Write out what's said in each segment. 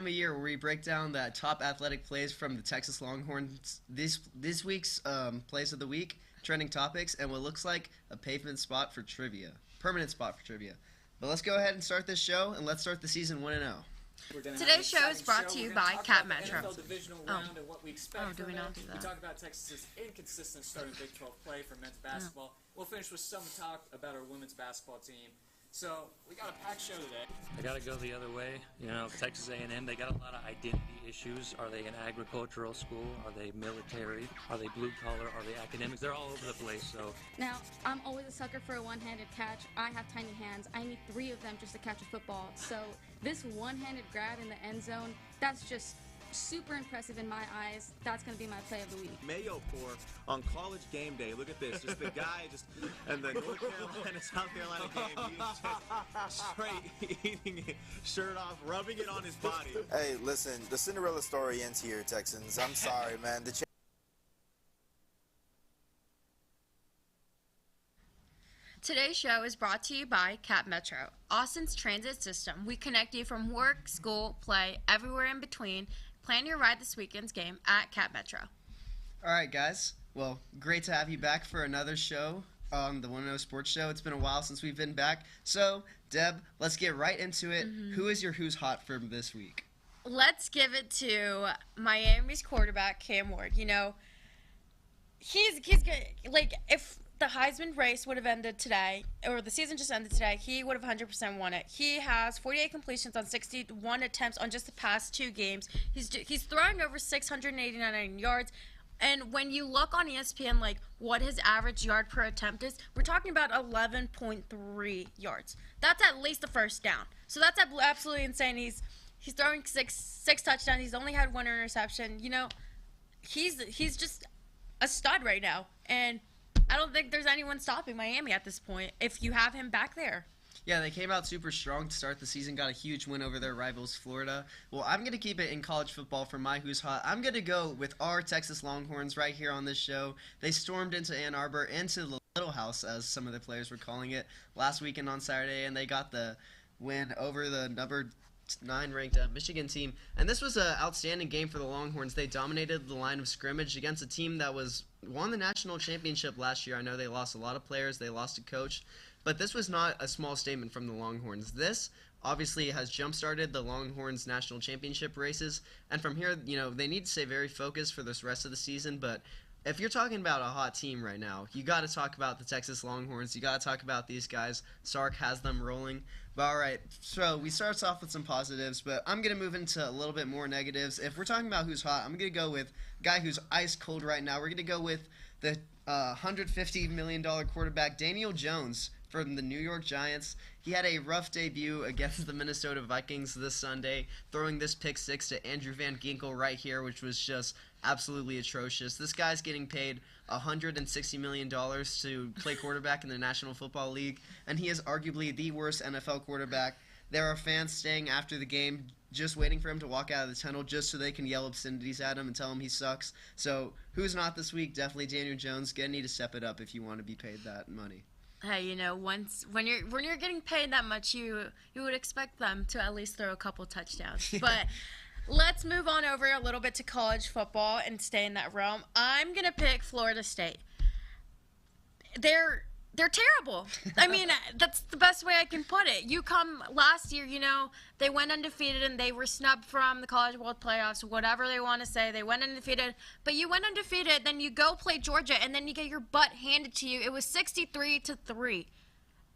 Of year where we break down the top athletic plays from the Texas Longhorns. This week's plays of the week, trending topics, and what looks like a permanent spot for trivia. But let's go ahead and start this show, and let's start the season 1-0. Today's show is brought to you by Cat Metro. NFL divisional round and what we expect do we not do that? We talk about Texas's inconsistent starting Big 12 play for men's basketball. We'll finish with some talk about our women's basketball team. So we got a packed show today. I got to go the other way. You know, Texas A&M, they got a lot of identity issues. Are they an agricultural school? Are they military? Are they blue collar? Are they academics? They're all over the place. So now, I'm always a sucker for a one-handed catch. I have tiny hands. I need 3 of them just to catch a football. So this one-handed grab in the end zone, that's just super impressive in my eyes. That's going to be my play of the week. Mayo pour on college game day. Look at this. Just the guy and the North Carolina, South Carolina game, he's just straight eating it, shirt off, rubbing it on his body. Hey, listen, the Cinderella story ends here, Texans. I'm sorry, man. Today's show is brought to you by Cat Metro, Austin's transit system. We connect you from work, school, play, everywhere in between. Plan your ride this weekend's game at Cat Metro. All right, guys. Well, great to have you back for another show on the 1-0 Sports Show. It's been a while since we've been back. So, Deb, let's get right into it. Who is your Who's Hot for this week? Let's give it to Miami's quarterback, Cam Ward. You know, he's good. Like, if the Heisman race would have ended today, or the season just ended today, he would have 100% won it. He has 48 completions on 61 attempts on just the past 2 games. He's throwing over 689 yards. And when you look on ESPN, like, what his average yard per attempt is, we're talking about 11.3 yards. That's at least the first down. So that's absolutely insane. He's throwing six touchdowns. He's only had 1 interception. You know, he's just a stud right now. And I don't think there's anyone stopping Miami at this point if you have him back there. Yeah, they came out super strong to start the season, got a huge win over their rivals, Florida. Well, I'm going to keep it in college football for my Who's Hot. I'm going to go with our Texas Longhorns right here on this show. They stormed into Ann Arbor, into the Little House, as some of the players were calling it, last weekend on Saturday, and they got the win over the number 9 ranked Michigan team. And this was an outstanding game for the Longhorns. They dominated the line of scrimmage against a team that won the national championship last year. I know they lost a lot of players, they lost a coach, but this was not a small statement from the Longhorns. This obviously has jump-started the Longhorns national championship races, and from here, you know, they need to stay very focused for this rest of the season. But if you're talking about a hot team right now, you got to talk about the Texas Longhorns. You got to talk about these guys. Sark has them rolling. But all right, so we start off with some positives, but I'm going to move into a little bit more negatives. If we're talking about who's hot, I'm going to go with a guy who's ice cold right now. We're going to go with the $150 million quarterback, Daniel Jones, from the New York Giants. He had a rough debut against the Minnesota Vikings this Sunday, throwing this pick 6 to Andrew Van Ginkel right here, which was just absolutely atrocious. This guy's getting paid $160 million to play quarterback in the National Football League, and he is arguably the worst NFL quarterback. There are fans staying after the game just waiting for him to walk out of the tunnel just so they can yell obscenities at him and tell him he sucks. So who's not this week? Definitely Daniel Jones. Gonna need to step it up if you want to be paid that money. Hey, you know, when you're getting paid that much, you would expect them to at least throw a couple touchdowns. But let's move on over a little bit to college football and stay in that realm. I'm gonna pick Florida State. They're terrible. I mean, that's the best way I can put it. You come last year, you know, they went undefeated and they were snubbed from the College World Playoffs, whatever they want to say. They went undefeated, but you went undefeated, then you go play Georgia, and then you get your butt handed to you. It was 63-3.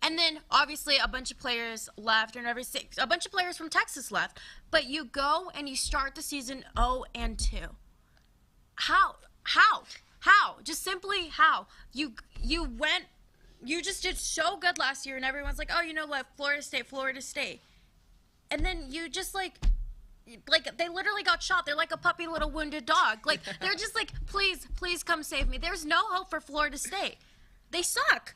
And then, obviously, a bunch of players left, and a bunch of players from Texas left. But you go and you start the season 0-2. How? Just simply how? You just did so good last year, and everyone's like, oh, you know what, Florida State. And then you just, like, they literally got shot. They're like a puppy little wounded dog. Like, they're just like, please come save me. There's no hope for Florida State. They suck.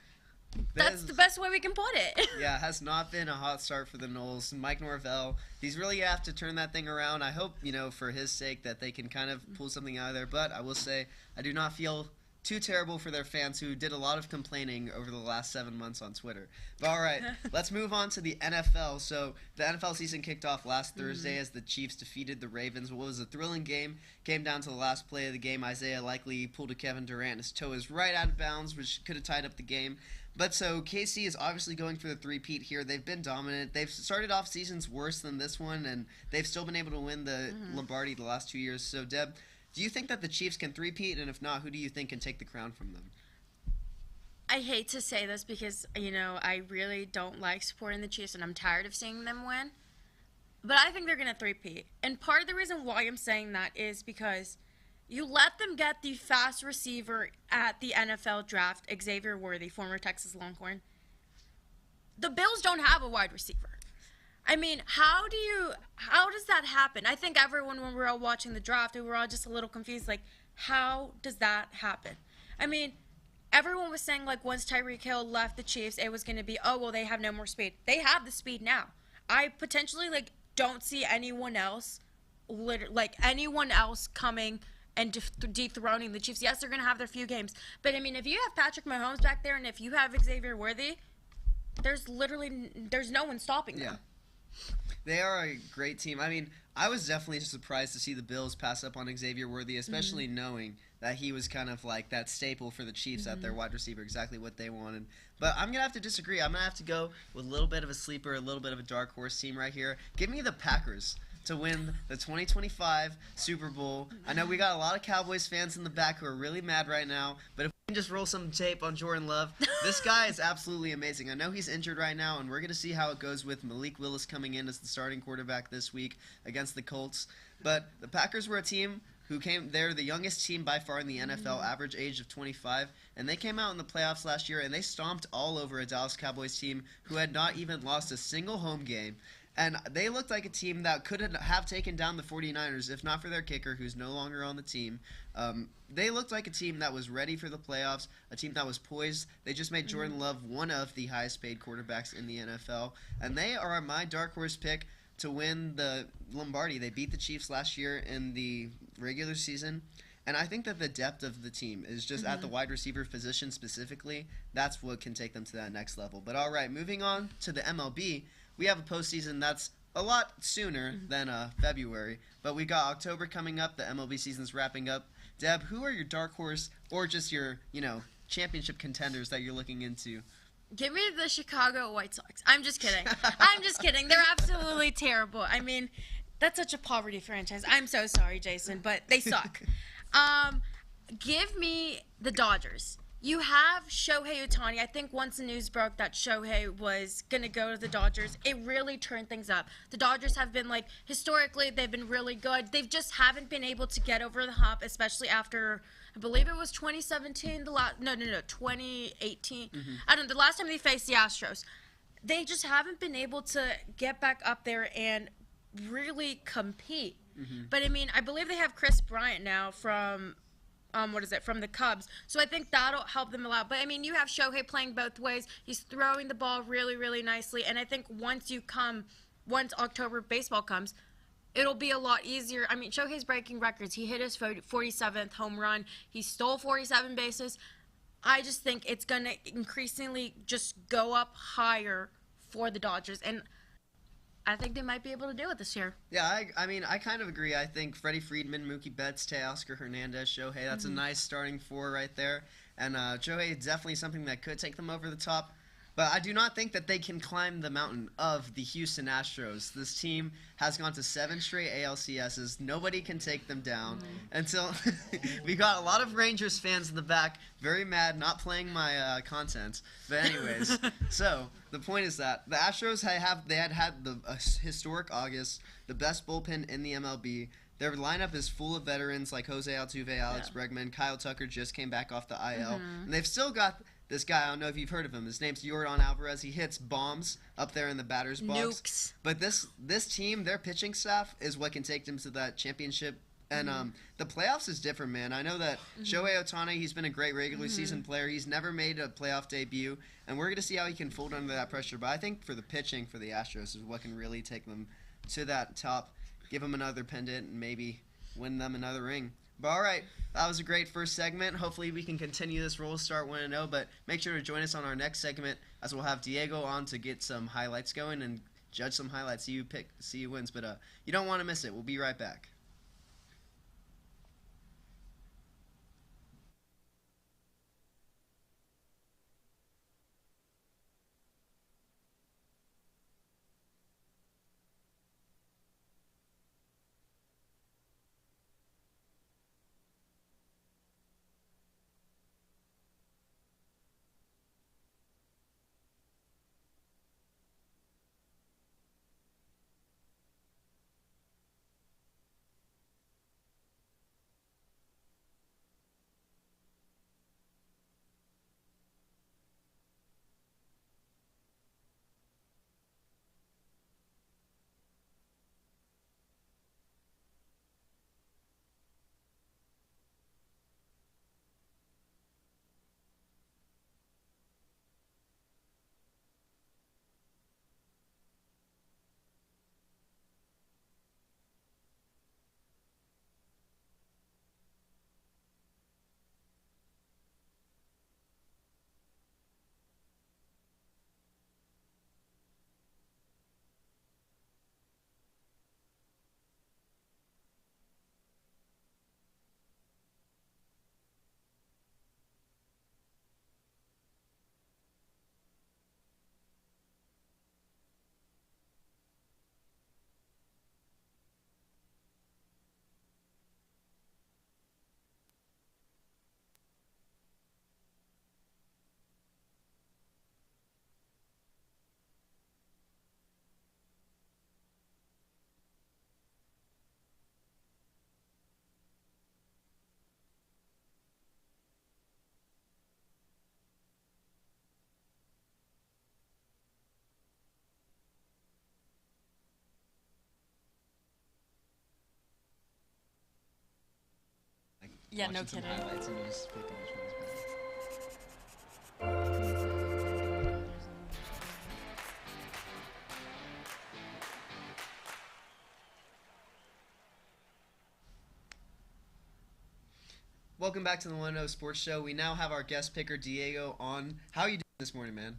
That's the best way we can put it. Yeah, it has not been a hot start for the Noles. Mike Norvell, he's really have to turn that thing around. I hope, you know, for his sake that they can kind of pull something out of there. But I will say, I do not feel too terrible for their fans who did a lot of complaining over the last 7 months on Twitter. But all right, let's move on to the NFL. So the NFL season kicked off last Thursday as the Chiefs defeated the Ravens. What was a thrilling game. Came down to the last play of the game. Isaiah likely pulled a Kevin Durant. His toe is right out of bounds, which could have tied up the game. But so KC is obviously going for the three-peat here. They've been dominant. They've started off seasons worse than this one, and they've still been able to win the Lombardi the last 2 years. So, Deb, do you think that the Chiefs can three-peat? And if not, who do you think can take the crown from them? I hate to say this because, I really don't like supporting the Chiefs, and I'm tired of seeing them win. But I think they're going to three-peat. And part of the reason why I'm saying that is because you let them get the fast receiver at the NFL draft, Xavier Worthy, former Texas Longhorn. The Bills don't have a wide receiver. I mean, how does that happen? I think everyone, when we were all watching the draft, we were all just a little confused, like, how does that happen? I mean, everyone was saying, like, once Tyreek Hill left the Chiefs, it was going to be, oh, well, they have no more speed. They have the speed now. I potentially, don't see anyone else, coming and dethroning the Chiefs. Yes, they're going to have their few games. But, I mean, if you have Patrick Mahomes back there and if you have Xavier Worthy, there's no one stopping them. Yeah. They are a great team. I mean, I was definitely surprised to see the Bills pass up on Xavier Worthy, especially knowing that he was kind of like that staple for the Chiefs at their wide receiver, exactly what they wanted. But I'm going to have to disagree. I'm going to have to go with a little bit of a sleeper, a little bit of a dark horse team right here. Give me the Packers to win the 2025 Super Bowl. I know we got a lot of Cowboys fans in the back who are really mad right now, but if we can just roll some tape on Jordan Love, this guy is absolutely amazing. I know he's injured right now, and we're going to see how it goes with Malik Willis coming in as the starting quarterback this week against the Colts. But the Packers were a team they're the youngest team by far in the NFL, average age of 25, and they came out in the playoffs last year, and they stomped all over a Dallas Cowboys team who had not even lost a single home game. And they looked like a team that could have taken down the 49ers, if not for their kicker, who's no longer on the team. They looked like a team that was ready for the playoffs, a team that was poised. They just made Jordan Love one of the highest-paid quarterbacks in the NFL. And they are my dark horse pick to win the Lombardi. They beat the Chiefs last year in the regular season. And I think that the depth of the team is just at the wide receiver position specifically. That's what can take them to that next level. But all right, moving on to the MLB. We have a postseason that's a lot sooner than February, but we got October coming up. The MLB season's wrapping up. Deb, who are your dark horse or just your, championship contenders that you're looking into? Give me the Chicago White Sox. I'm just kidding. I'm just kidding. They're absolutely terrible. I mean, that's such a poverty franchise. I'm so sorry, Jason, but they suck. Give me the Dodgers. You have Shohei Ohtani. I think once the news broke that Shohei was going to go to the Dodgers, it really turned things up. The Dodgers have been, historically, they've been really good. They've just haven't been able to get over the hump, especially after, I believe it was 2017, 2018. I don't know, the last time they faced the Astros. They just haven't been able to get back up there and really compete. But, I mean, I believe they have Chris Bryant now from from the Cubs. So I think that'll help them a lot. But, I mean, you have Shohei playing both ways. He's throwing the ball really, really nicely. And I think once October baseball comes, it'll be a lot easier. I mean, Shohei's breaking records. He hit his 47th home run. He stole 47 bases. I just think it's going to increasingly just go up higher for the Dodgers. And I think they might be able to do it this year. Yeah, I mean, I kind of agree. I think Freddie Freeman, Mookie Betts, Teoscar Hernandez, Shohei, that's a nice starting four right there. And Shohei is definitely something that could take them over the top. But I do not think that they can climb the mountain of the Houston Astros. This team has gone to 7 straight ALCSs. Nobody can take them down until we got a lot of Rangers fans in the back, very mad, not playing my content. But anyways, so the point is that the Astros had the historic August, the best bullpen in the MLB. Their lineup is full of veterans like Jose Altuve, Alex Bregman, Kyle Tucker just came back off the IL, and they've still got this guy. I don't know if you've heard of him. His name's Yordan Alvarez. He hits bombs up there in the batter's box. Nukes. But this team, their pitching staff, is what can take them to that championship. And the playoffs is different, man. I know that Shohei Ohtani, he's been a great regular season player. He's never made a playoff debut, and we're going to see how he can fold under that pressure. But I think for the pitching for the Astros is what can really take them to that top, give them another pendant, and maybe win them another ring. But all right, that was a great first segment. Hopefully we can continue this roll, start 1-0, but make sure to join us on our next segment as we'll have Diego on to get some highlights going and judge some highlights, see who wins. But you don't want to miss it. We'll be right back. Yeah, no Watching some kidding. highlights and you just pick on which one's better. Welcome back to the 1-0 Sports Show. We now have our guest picker, Diego, on. How are you doing this morning, man?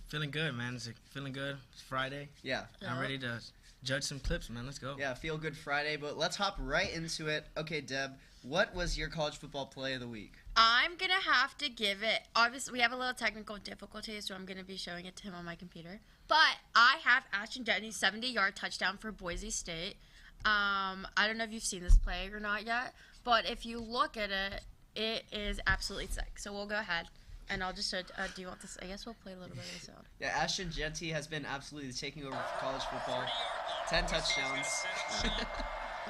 Feeling good, man. Feeling good. It's Friday. Yeah. I'm ready to judge some clips, man. Let's go. Yeah, Feel Good Friday, but let's hop right into it. Okay, Deb, what was your college football play of the week? I'm going to have to give it, obviously, we have a little technical difficulty, so I'm going to be showing it to him on my computer. But I have Ashton Denny's 70-yard touchdown for Boise State. I don't know if you've seen this play or not yet, but if you look at it, it is absolutely sick. So we'll go ahead, and I'll just show, do you want this? I guess we'll play a little bit of the sound. Yeah, Ashton Genty has been absolutely taking over for college football. 10 touchdowns.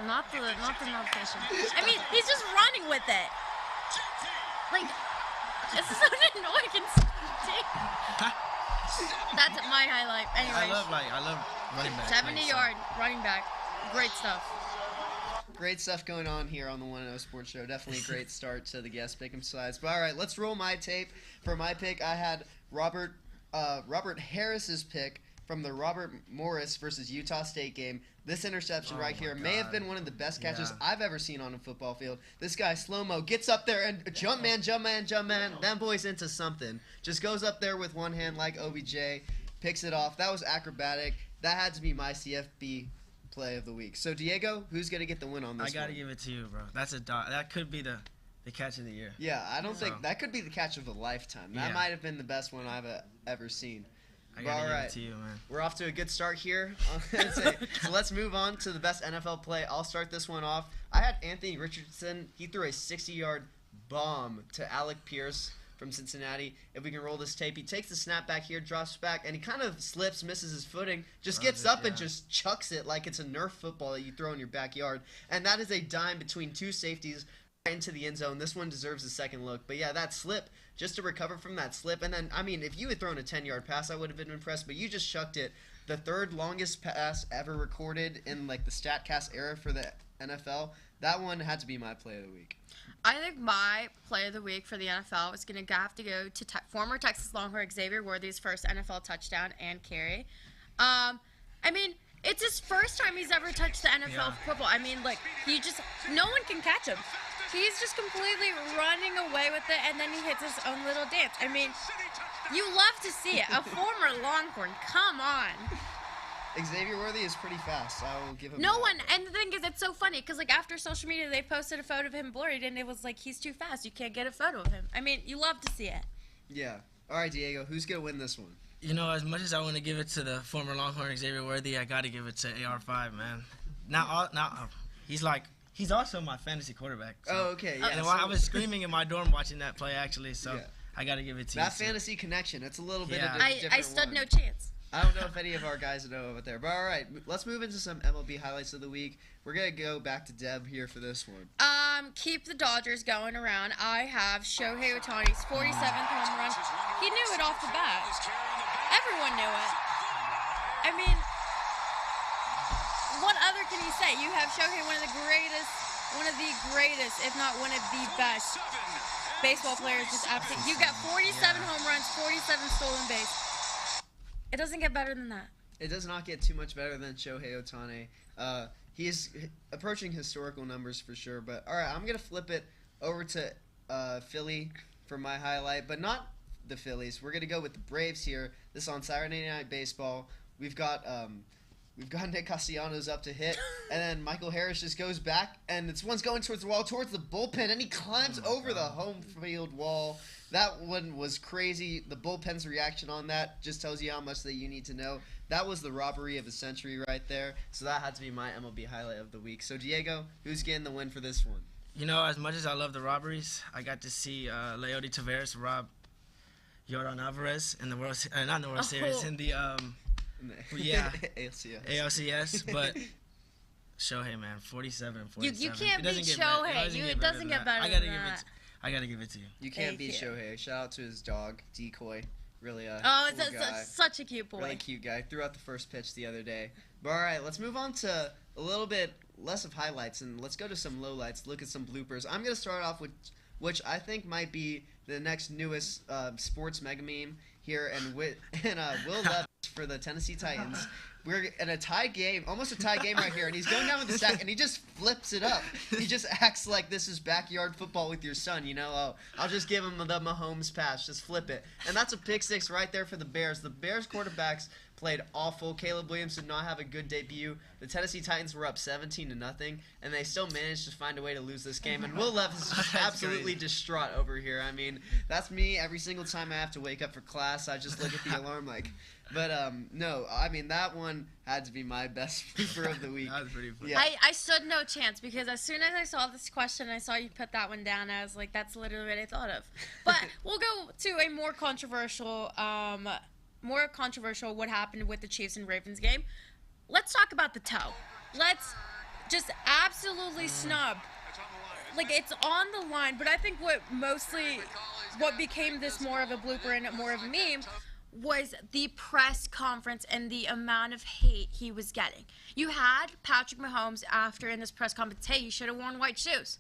Not the notification. I mean, he's just running with it. Like, it's so annoying. That's my highlight. Anyways, I love running back. 70-yard running back. Great stuff. Great stuff going on here on the 1-0 Sports Show. Definitely a great start to the guest pick'em slides. But all right, let's roll my tape. For my pick, I had Robert Harris's pick from the Robert Morris versus Utah State game. This interception right here may have been one of the best catches I've ever seen on a football field. This guy, slow-mo, gets up there and jump man. That boy's into something. Just goes up there with one hand like OBJ, picks it off. That was acrobatic. That had to be my CFB play of the week. So, Diego, who's going to get the win on this I got to one? give it to you, bro. That could be the catch of the year. Yeah, I don't think that could be the catch of a lifetime. That might have been the best one I've ever seen. I got to give it to you, man. We're off to a good start here. So let's move on to the best NFL play. I'll start this one off. I had Anthony Richardson. He threw a 60-yard bomb to Alec Pierce from Cincinnati. If we can roll this tape, he takes the snap back here, drops back, and he kind of slips, misses his footing, just gets up and just chucks it like it's a Nerf football that you throw in your backyard. And that is a dime between two safeties right into the end zone. This one deserves a second look. But yeah, that slip, just to recover from that slip. And then, I mean, if you had thrown a 10-yard pass, I would have been impressed. But you just chucked it. The third longest pass ever recorded in, like, the StatCast era for the NFL. That one had to be my play of the week. I think my play of the week for the NFL is going to have to go to former Texas Longhorn Xavier Worthy's first NFL touchdown and carry. I mean, it's his first time he's ever touched the NFL football. I mean, like, no one can catch him. He's just completely running away with it, and then he hits his own little dance. I mean, you love to see it. A former Longhorn, come on. Xavier Worthy is pretty fast. I will give him No that. one, and the thing is, it's so funny, because, like, after social media, they posted a photo of him blurred, and it was like, he's too fast. You can't get a photo of him. I mean, you love to see it. Yeah. All right, Diego, who's going to win this one? You know, as much as I want to give it to the former Longhorn Xavier Worthy, I got to give it to AR5, man. He's also my fantasy quarterback. So. Oh, okay. Yeah. And I was screaming in my dorm watching that play, actually, so Yeah. I got to give it to you. That fantasy connection, it's a little bit Yeah. of a different I stood one. no chance. I don't know if any of our guys know over there. But all right, let's move into some MLB highlights of the week. We're going to go back to Deb here for this one. Keep the Dodgers going around. I have Shohei Ohtani's 47th home run. He knew it off the bat. Everyone knew it. I mean, what other can he say? You have Shohei, one of the greatest, if not one of the best baseball players. Just absolutely. You got 47 home runs, 47 stolen base. It doesn't get better than that. It does not get too much better than Shohei Ohtani. He is approaching historical numbers for sure. But all right, I'm gonna flip it over to Philly for my highlight, but not the Phillies. We're gonna go with the Braves here. This is on Saturday Night Baseball. We've got Nick Castellanos up to hit, and then Michael Harris just goes back, and it's one's going towards the wall, towards the bullpen, and he climbs over the home field wall. That one was crazy. The bullpen's reaction on that just tells you how much that you need to know. That was the robbery of the century right there. So that had to be my MLB highlight of the week. So Diego, who's getting the win for this one? You know, as much as I love the robberies, I got to see Leody Taveras rob Yordan Alvarez in the World not in the World Series, in the yeah, ALCS, but Shohei, man, 47 and 47. You can't It doesn't beat get better- Shohei. It doesn't get better I than gotta give that. it. I gotta give it to you. You can't Thank beat you. Shohei. Shout out to his dog, Decoy. Really Oh, cool guy. it's such a cute boy. Really cute guy. Threw out the first pitch the other day. But all right, let's move on to a little bit less of highlights and let's go to some lowlights. Look at some bloopers. I'm gonna start off with which I think might be the next newest sports mega meme here, and Will Levis for the Tennessee Titans. We're in a tie game, almost a tie game right here, and he's going down with the sack, and he just flips it up. He just acts like this is backyard football with your son, you know? Oh, I'll just give him the Mahomes pass, just flip it. And that's a pick six right there for the Bears. The Bears quarterbacks played awful. Caleb Williams did not have a good debut. The Tennessee Titans were up 17-0, and they still managed to find a way to lose this game. And Will Levis is just absolutely distraught over here. I mean, that's me every single time I have to wake up for class. I just look at the alarm like. But no, I mean that one had to be my best blooper of the week. That was pretty funny. Yeah. I stood no chance because as soon as I saw this question, I saw you put that one down. I was like, that's literally what I thought of. But we'll go to a more controversial what happened with the Chiefs and Ravens game. Let's talk about the toe. Let's just absolutely snub. Like, it's on the line, but I think what became this more of a blooper and more of a meme was the press conference and the amount of hate he was getting. You had Patrick Mahomes after in this press conference, hey, you should have worn white shoes.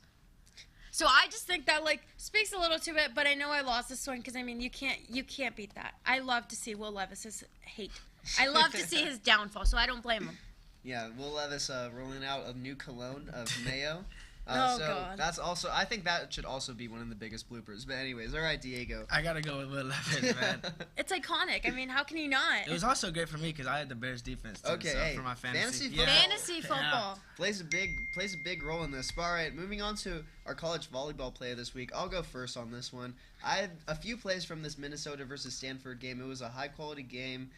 So I just think that, like, speaks a little to it, but I know I lost this one because, I mean, you can't beat that. I love to see Will Levis's hate. I love to see his downfall, so I don't blame him. Yeah, Will Levis rolling out a new cologne of mayo. Oh, so God. that's also, I think that should also be one of the biggest bloopers. But anyways, all right, Diego. I gotta go with Will Levis, man. It's iconic. I mean, how can you not? It was also great for me because I had the Bears defense too, Okay, so hey, for my fantasy. fantasy Yeah. Fantasy football. plays a big role in this. But all right, moving on to our college volleyball play this week. I'll go first on this one. I had a few plays from this Minnesota versus Stanford game. It was a high quality game.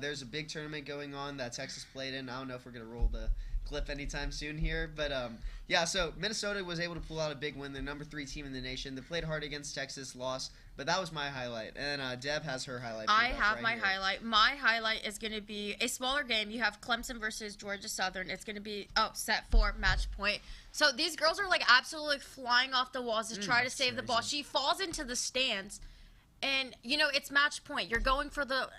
There's a big tournament going on that Texas played in. I don't know if we're gonna roll the clip anytime soon here, but yeah. So Minnesota was able to pull out a big win. They're number 3 team in the nation. They played hard against Texas, lost, but that was my highlight. And Deb has her highlight. I have my highlight. My highlight is going to be a smaller game. You have Clemson versus Georgia Southern. It's going to be set for match point. So these girls are like absolutely flying off the walls to try to save the ball. She falls into the stands, and you know it's match point. You're going for the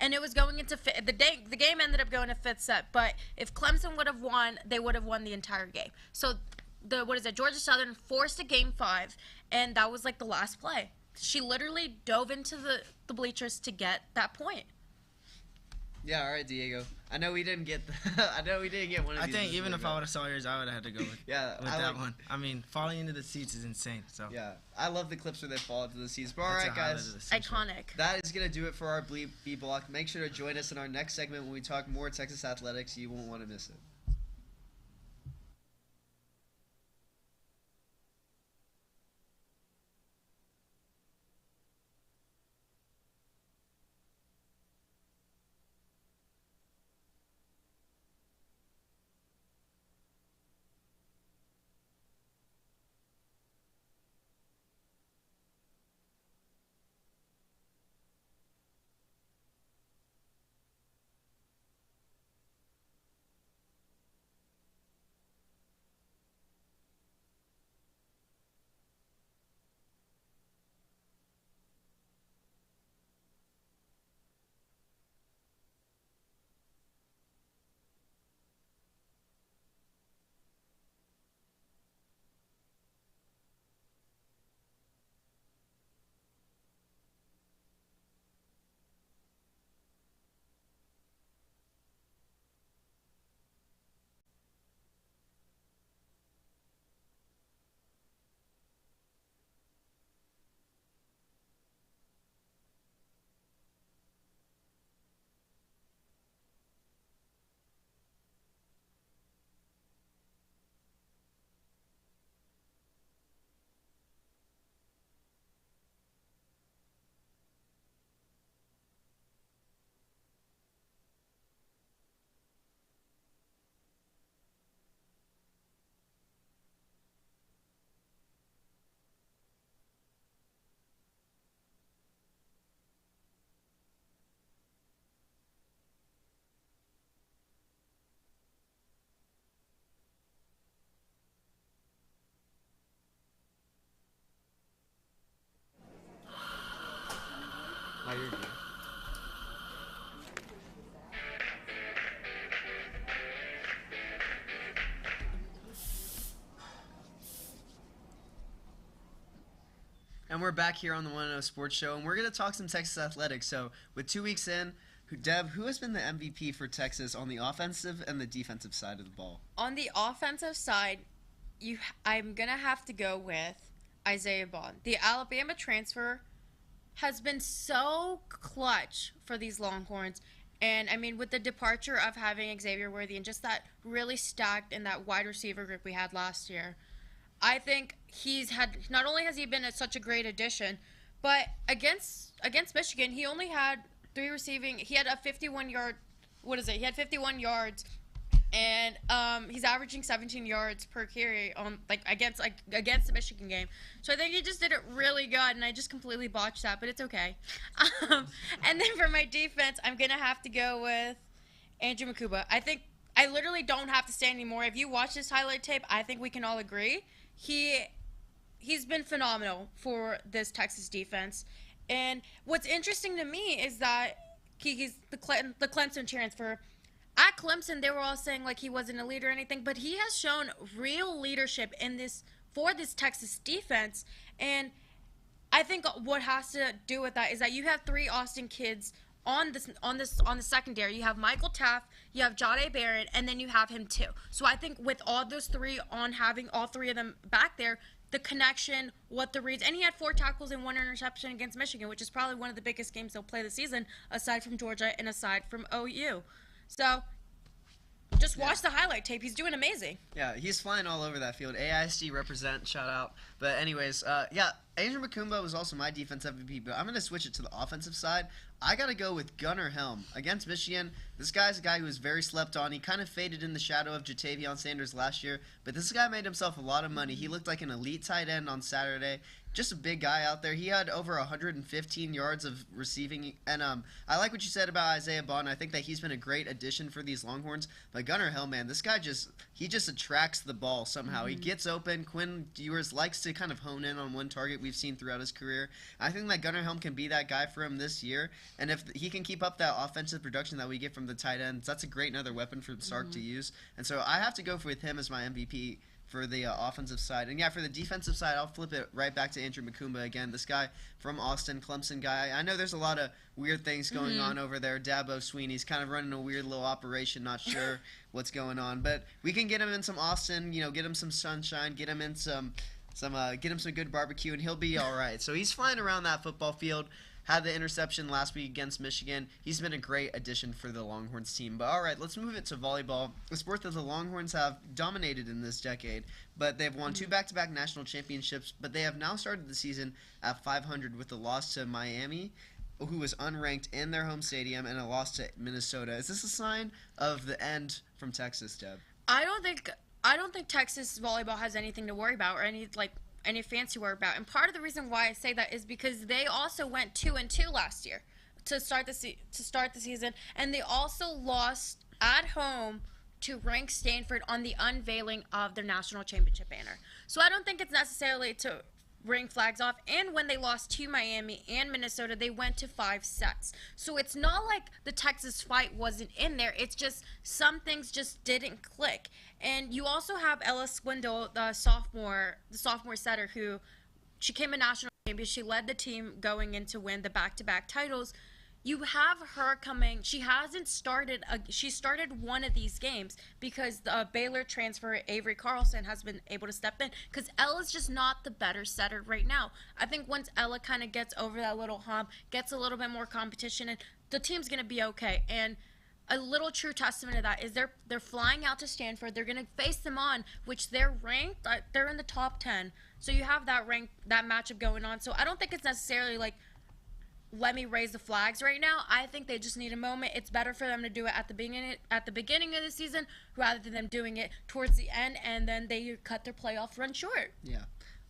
and it was going into the game ended up going to 5th set. But if Clemson would have won, they would have won the entire game. So Georgia Southern forced a game 5, and that was like the last play. She literally dove into the bleachers to get that point. Yeah, all right, Diego. I know we didn't get one of I these. think this even week, if I would have saw yours, I would have had to go with, Yeah, with I that like- one. I mean, falling into the seats is insane. So Yeah, I love the clips where they fall into the seats. But all that's a right, highlight guys. of the season. Iconic. That is going to do it for our B block. Make sure to join us in our next segment when we talk more Texas athletics. You won't want to miss it. And we're back here on the 1-0 Sports Show, and we're going to talk some Texas athletics. So, with 2 weeks in, Deb, who has been the MVP for Texas on the offensive and the defensive side of the ball? On the offensive side, I'm going to have to go with Isaiah Bond. The Alabama transfer has been so clutch for these Longhorns. And, I mean, with the departure of having Xavier Worthy and just that really stacked in that wide receiver group we had last year, I think he's had, not only has he been such a great addition, but against Michigan, he only had he had a 51-yard, he had 51 yards, and he's averaging 17 yards per carry on against the Michigan game. So I think he just did it really good, and I just completely botched that, but it's okay. And then for my defense, I'm gonna have to go with Andrew Makuba. I think I literally don't have to say anymore. If you watch this highlight tape, I think we can all agree he's been phenomenal for this Texas defense. And what's interesting to me is that he's the Clemson transfer. At Clemson, they were all saying like he wasn't a leader or anything, but he has shown real leadership for this Texas defense. And I think what has to do with that is that you have 3 Austin kids on the secondary. You have Michael Taft, you have Jahdae Barrett, and then you have him too. So I think with all those 3 on having all 3 of them back there, the connection, what the reads, and he had 4 tackles and 1 interception against Michigan, which is probably one of the biggest games they'll play this season, aside from Georgia and aside from OU. So just watch the highlight tape. He's doing amazing. Yeah, he's flying all over that field. AISG represent, shout out. But anyways, Andrew Makumba was also my defensive MVP, but I'm going to switch it to the offensive side. I got to go with Gunnar Helm. Against Michigan, this guy's a guy who was very slept on. He kind of faded in the shadow of Jatavion Sanders last year, but this guy made himself a lot of money. He looked like an elite tight end on Saturday. Just a big guy out there. He had over 115 yards of receiving. And I like what you said about Isaiah Bond. I think that he's been a great addition for these Longhorns. But Gunnar Helm, man, this guy just attracts the ball somehow. He gets open. Quinn Ewers likes to kind of hone in on one target we've seen throughout his career. I think that Gunnar Helm can be that guy for him this year. And if he can keep up that offensive production that we get from the tight ends, that's a great another weapon for Sark to use. And so I have to go with him as my MVP for the offensive side. And yeah, for the defensive side, I'll flip it right back to Andrew Makumba again. This guy from Austin, Clemson guy. I know there's a lot of weird things going on over there. Dabo Sweeney's kind of running a weird little operation, not sure what's going on. But we can get him in some Austin, get him some sunshine, get him in get him some good barbecue, and he'll be all right. So he's flying around that football field. Had the interception last week against Michigan. He's been a great addition for the Longhorns team. But all right, let's move it to volleyball, a sport that the Longhorns have dominated in this decade. But they've won 2 back-to-back national championships, but they have now started the season at 500 with a loss to Miami, who was unranked in their home stadium, and a loss to Minnesota. Is this a sign of the end from Texas, Deb? I don't think Texas volleyball has anything to worry about or any fans to worry about. And part of the reason why I say that is because they also went 2-2 last year to start the season, and they also lost at home to ranked Stanford on the unveiling of their national championship banner. So I don't think it's necessarily to ring flags off. And when they lost to Miami and Minnesota, they went to 5 sets. So it's not like the Texas fight wasn't in there. It's just some things just didn't click. And you also have Ella Swindle, the sophomore setter, who she came a national champion. She led the team going in to win the back-to-back titles. You have her coming. She hasn't started. She started one of these games because the Baylor transfer Avery Carlson has been able to step in because Ella's just not the better setter right now. I think once Ella kind of gets over that little hump, gets a little bit more competition, and the team's gonna be okay. And a little true testament of that is they're flying out to Stanford. They're gonna face them on, which they're ranked. They're in the top 10. So you have that matchup going on. So I don't think it's necessarily like, let me raise the flags right now. I think they just need a moment. It's better for them to do it at the beginning of the season rather than them doing it towards the end, and then they cut their playoff run short. Yeah.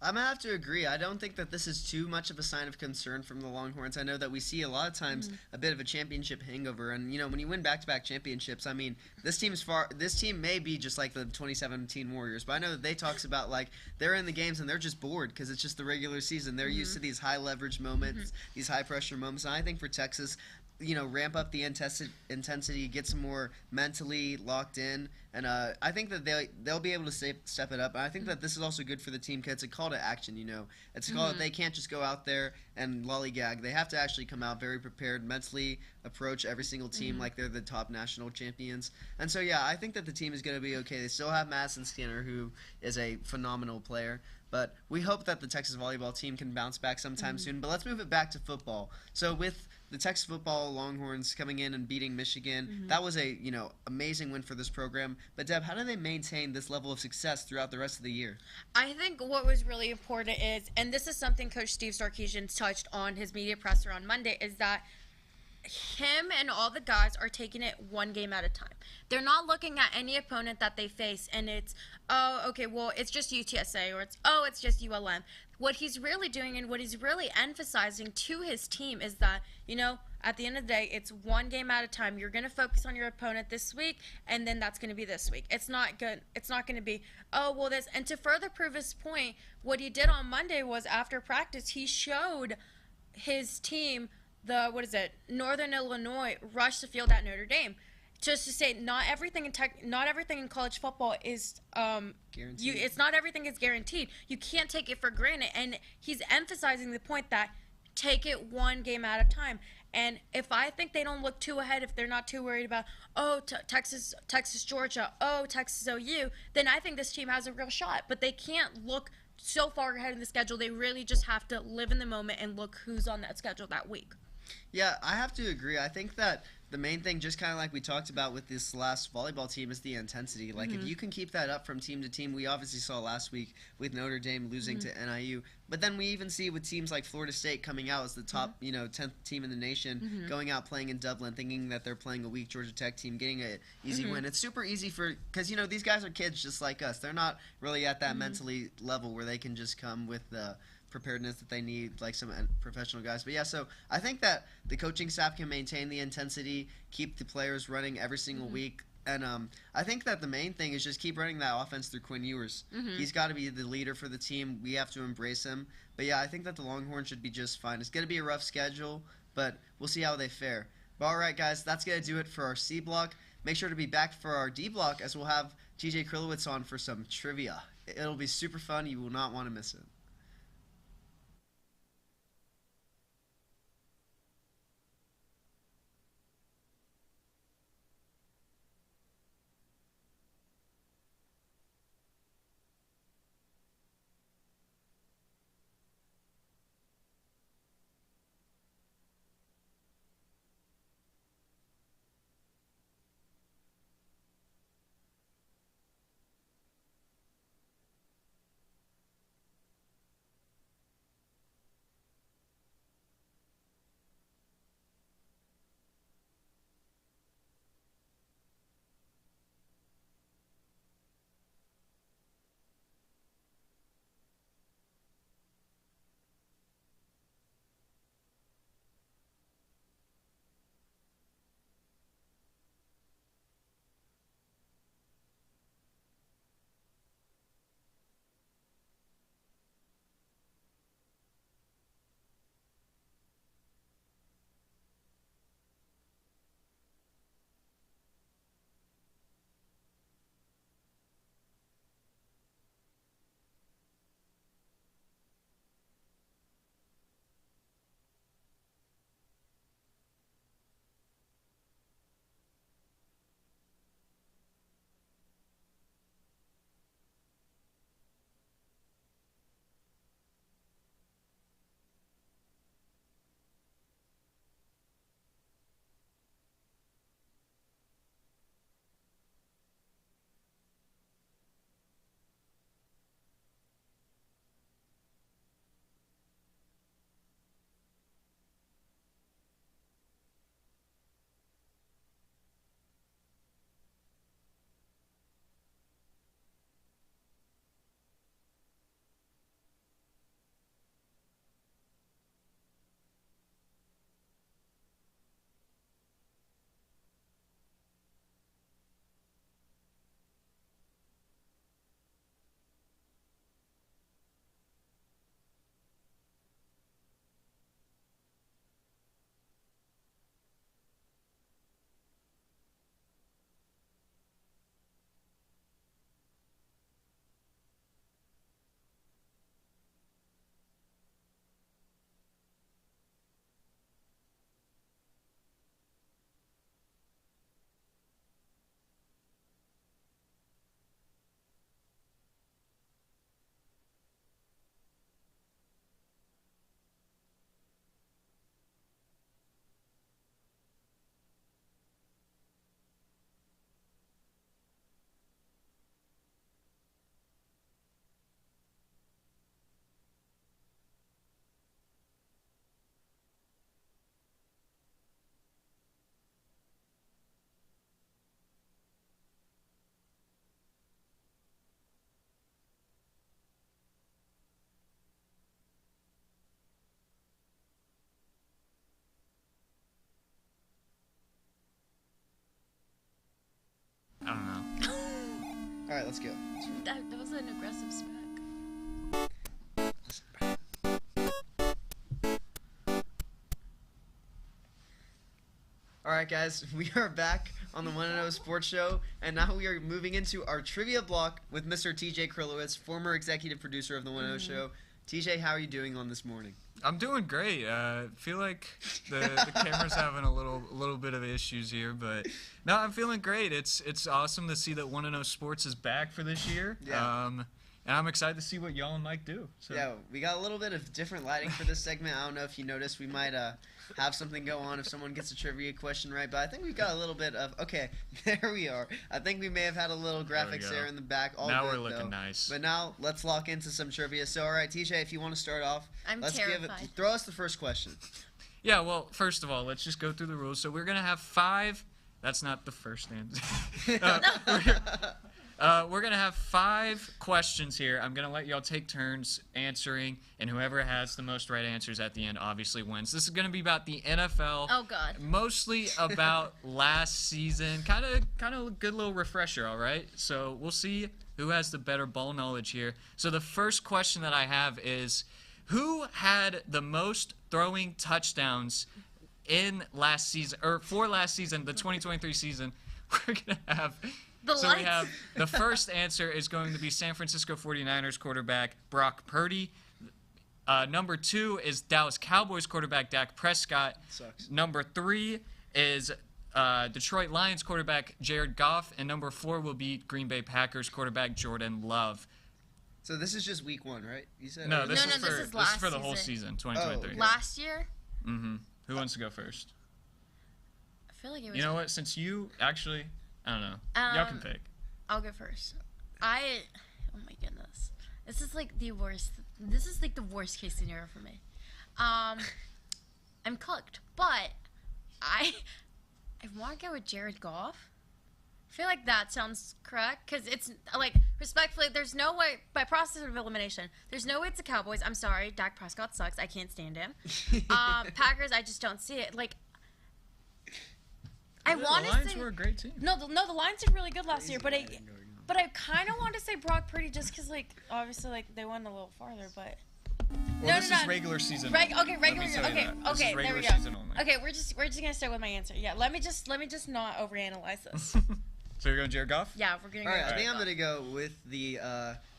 I'm going to have to agree. I don't think that this is too much of a sign of concern from the Longhorns. I know that we see a lot of times a bit of a championship hangover. And, when you win back-to-back championships, I mean, this team may be just like the 2017 Warriors. But I know that they talks about, like, they're in the games and they're just bored because it's just the regular season. They're used to these high-leverage moments, these high-pressure moments. And I think for Texas, ramp up the intensity, get some more mentally locked in, and I think that they'll be able to step it up. And I think that this is also good for the team because it's a call to action. It's a call that they can't just go out there and lollygag. They have to actually come out very prepared, mentally approach every single team like they're the top national champions. And so yeah, I think that the team is going to be okay. They still have Madison Skinner, who is a phenomenal player. But we hope that the Texas volleyball team can bounce back sometime soon. But let's move it back to football. So with the Texas football Longhorns coming in and beating Michigan, that was a amazing win for this program. But Deb, how do they maintain this level of success throughout the rest of the year? I think what was really important is, and this is something Coach Steve Sarkisian touched on his media presser on Monday, is that him and all the guys are taking it one game at a time. They're not looking at any opponent that they face and it's, it's just UTSA, or it's just ULM. What he's really doing and what he's really emphasizing to his team is that, at the end of the day, it's one game at a time. You're going to focus on your opponent this week, and then that's going to be this week. It's not going to be, this. And to further prove his point, what he did on Monday was after practice, he showed his team Northern Illinois rushed the field at Notre Dame. Just to say, not everything in college football is guaranteed. It's not everything is guaranteed. You can't take it for granted. And he's emphasizing the point that take it one game at a time. And if I think they don't look too ahead, if they're not too worried about Texas, Georgia, Texas OU, then I think this team has a real shot. But they can't look so far ahead in the schedule. They really just have to live in the moment and look who's on that schedule that week. Yeah, I have to agree. I think that the main thing, just kind of like we talked about with this last volleyball team, is the intensity. Like, if you can keep that up from team to team, we obviously saw last week with Notre Dame losing to NIU. But then we even see with teams like Florida State coming out as the top, 10th team in the nation, going out playing in Dublin, thinking that they're playing a weak Georgia Tech team, getting an easy win. It's super easy because, these guys are kids just like us. They're not really at that mentally level where they can just come with the preparedness that they need, like some professional guys. But yeah, so I think that the coaching staff can maintain the intensity, keep the players running every single week, and I think that the main thing is just keep running that offense through Quinn Ewers. He's got to be the leader for the team. We have to embrace him. But yeah, I think that the Longhorns should be just fine. It's going to be a rough schedule, but we'll see how they fare. But all right, guys, that's going to do it for our C block. Make sure to be back for our D block, as we'll have TJ Krylowitz on for some trivia. It'll be super fun. You will not want to miss it. I don't know. All right, let's go. That was an aggressive smack. All right, guys, we are back on the 1-0 Sports Show, and now we are moving into our trivia block with Mr. TJ Krylowitz, former executive producer of the 1-0 Show. TJ, how are you doing on this morning? I'm doing great. Feel like the camera's having a little bit of issues here, but no, I'm feeling great. It's awesome to see that 1-0 Sports is back for this year. Yeah. And I'm excited to see what y'all and Mike do. So. Yeah, we got a little bit of different lighting for this segment. I don't know if you noticed. We might have something go on if someone gets a trivia question right, but I think we got a little bit of... Okay, there we are. I think we may have had a little graphics there in the back. All now good, we're looking though. nice. But now, let's lock into some trivia. So, all right, TJ, if you want to start off, I'm let's terrified. throw us the first question. Yeah, well, first of all, let's just go through the rules. So we're going to have 5... That's not the first answer. We're going to have 5 questions here. I'm going to let y'all take turns answering, and whoever has the most right answers at the end obviously wins. This is going to be about the NFL. Oh, God. Mostly about last season. Kind of a good little refresher, all right? So we'll see who has the better ball knowledge here. So the first question that I have is, who had the most throwing touchdowns in last season, or for last season, the 2023 season? We're going to have So we have the first answer is going to be San Francisco 49ers quarterback Brock Purdy. Number 2 is Dallas Cowboys quarterback Dak Prescott. Sucks. Number 3 is Detroit Lions quarterback Jared Goff. And number 4 will be Green Bay Packers quarterback Jordan Love. So this is just week 1, right? You said No, this is last for the whole season. season, 2023. Last year? Mm-hmm. Who wants to go first? I feel like it was. You know what? Since you actually, I don't know. Y'all can pick. I'll go first. Oh my goodness. This is like the worst. This is like the worst case scenario for me. I'm cooked, but I want to go with Jared Goff. I feel like that sounds correct because it's like respectfully, there's no way by process of elimination. There's no way it's the Cowboys. I'm sorry, Dak Prescott sucks. I can't stand him. Packers, I just don't see it. Like I want to say the Lions were a great team. No, the Lions did really good last year, but I kind of want to say Brock Purdy just because like obviously like they went a little farther, but. Well, this is regular season. Okay, regular. Okay, Okay, there we go. Season only. Okay, we're just gonna start with my answer. Yeah, let me just not overanalyze this. So you're going Jared Goff? Yeah, we're gonna go. All right, I think Jared I'm Goff. gonna go with the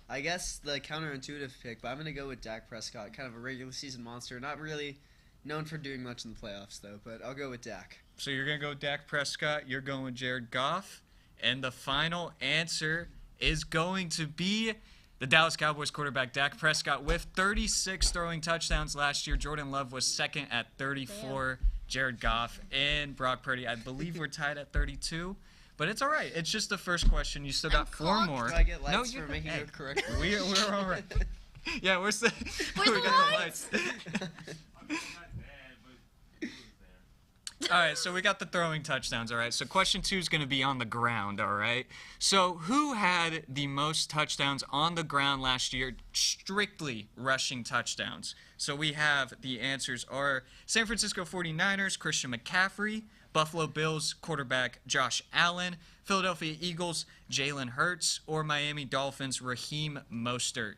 I guess the counterintuitive pick, but I'm gonna go with Dak Prescott, kind of a regular season monster, not really known for doing much in the playoffs though, but I'll go with Dak. So you're going to go Dak Prescott, you're going with Jared Goff, and the final answer is going to be the Dallas Cowboys quarterback Dak Prescott with 36 throwing touchdowns last year. Jordan Love was second at 34. Damn. Jared Goff and Brock Purdy, I believe we're tied at 32. But it's all right. It's just the first question. You still got 4 more. Do I get lights No, for making it correct? We're all right. Yeah, we're still. Where's we the got lights? the lights. All right, so we got the throwing touchdowns, all right? So question 2 is going to be on the ground, all right? So who had the most touchdowns on the ground last year, strictly rushing touchdowns? So we have the answers are San Francisco 49ers, Christian McCaffrey, Buffalo Bills quarterback Josh Allen, Philadelphia Eagles, Jalen Hurts, or Miami Dolphins, Raheem Mostert.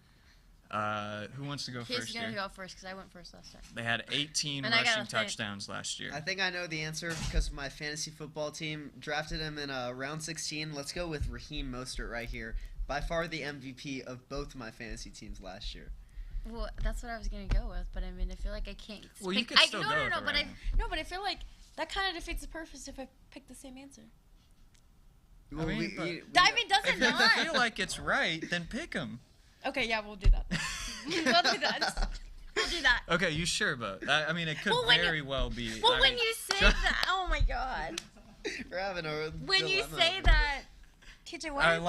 Who wants to go He's first gonna here? go first because I went first last time. They had 18 And I gotta rushing think. touchdowns last year. I think I know the answer because my fantasy football team drafted him in round 16. Let's go with Raheem Mostert right here. By far the MVP of both my fantasy teams last year. Well, that's what I was gonna go with, but I mean, I feel like I can't. Well, you could still go with no, it but right but I feel like that kind of defeats the purpose if I pick the same answer. Well, mean, we, but- we- I mean, does it If you not? feel like it's right, then pick them. Okay, yeah, we'll do that. We'll do that. We'll do that. Okay, you sure about that? I mean, it could Well, when very well be. Well, I when mean, you say that, oh my god. we're having a When you dilemma say over that, TJ, All right,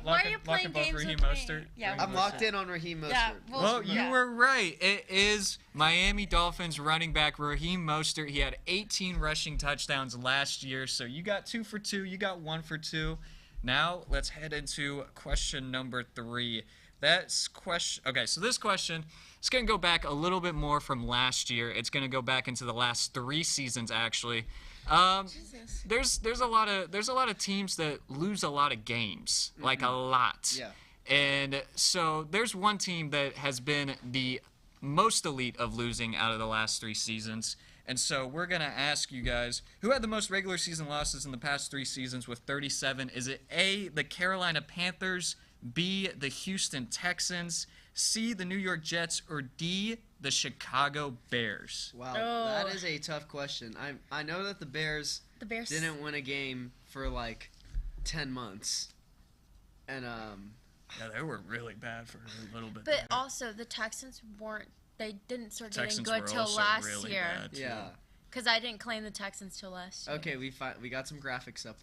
why are you playing both games Raheem with me? Mostert. Yeah, I'm locked in on Raheem Mostert. Yeah, Well, you yeah. were right. It is Miami Dolphins running back Raheem Mostert. He had 18 rushing touchdowns last year, so you got 2 for 2. You got 1 for 2. Now let's head into question number 3. That's question. Okay, so this question is going to go back a little bit more from last year. It's going to go back into the last 3 seasons, actually. There's a lot of teams that lose a lot of games, like a lot. Yeah. And so there's one team that has been the most elite of losing out of the last 3 seasons. And so we're going to ask you guys, who had the most regular season losses in the past 3 seasons with 37? Is it A, the Carolina Panthers, B, the Houston Texans, C, the New York Jets, or D, the Chicago Bears? Wow, Oh. that is a tough question. I know that the Bears didn't win a game for like 10 months. And Yeah, they were really bad for a little bit. But there. also, the Texans weren't. They didn't start getting Texans good were till also last really year. bad, too. yeah. Because I didn't claim the Texans till last year. Okay, we got some graphics up.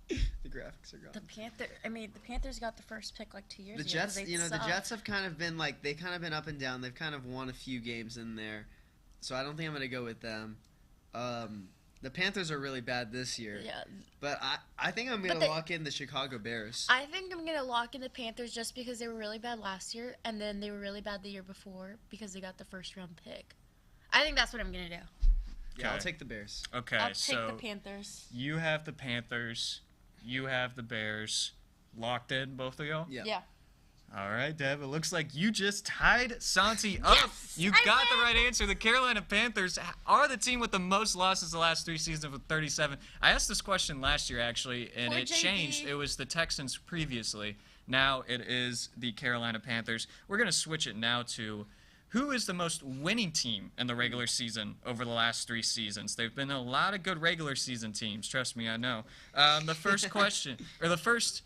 The graphics are gone. The Panthers got the first pick like 2 years The ago. 'cause Jets, they the suck. Jets have kind of been like they've kind of been up and down. They've kind of won a few games in there, so I don't think I'm gonna go with them. The Panthers are really bad this year, Yeah, but I think I'm gonna lock in the Chicago Bears. I think I'm gonna lock in the Panthers just because they were really bad last year, and then they were really bad the year before because they got the first round pick. I think that's what I'm gonna do. Yeah, I'll Okay. take the Bears. Okay, I'll take so the Panthers. you have the Panthers, you have the Bears. Locked in, both of y'all? Yeah. Yeah. All right, Deb. It looks like you just tied Santi up. Yes, You I got the win. right answer. The Carolina Panthers are the team with the most losses the last 3 seasons with 37. I asked this question last year, actually, and Poor it JB. changed. It was the Texans previously. Now it is the Carolina Panthers. We're going to switch it now to who is the most winning team in the regular season over the last 3 seasons. There have been a lot of good regular season teams. Trust me, I know. The first question, or the first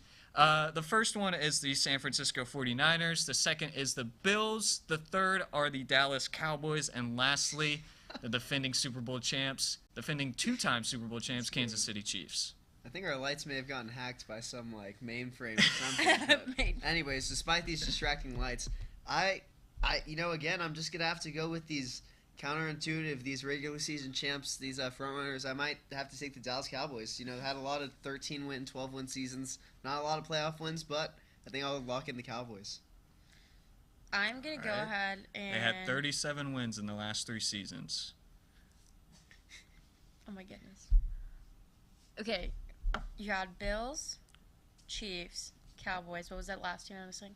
one is the San Francisco 49ers. The second is the Bills. The third are the Dallas Cowboys. And lastly, the defending Super Bowl champs, defending 2-time Super Bowl champs, Kansas City Chiefs. I think our lights may have gotten hacked by some like mainframe or something. But anyways, despite these distracting lights, again, I'm just gonna have to go with these counterintuitive, these regular season champs, these frontrunners. I might have to take the Dallas Cowboys. Had a lot of 13-win, 12-win seasons, not a lot of playoff wins, but I think I'll lock in the Cowboys. I'm going to go ahead and... They had 37 wins in the last 3 seasons. Oh, my goodness. Okay, you had Bills, Chiefs, Cowboys. What was that last year I was saying?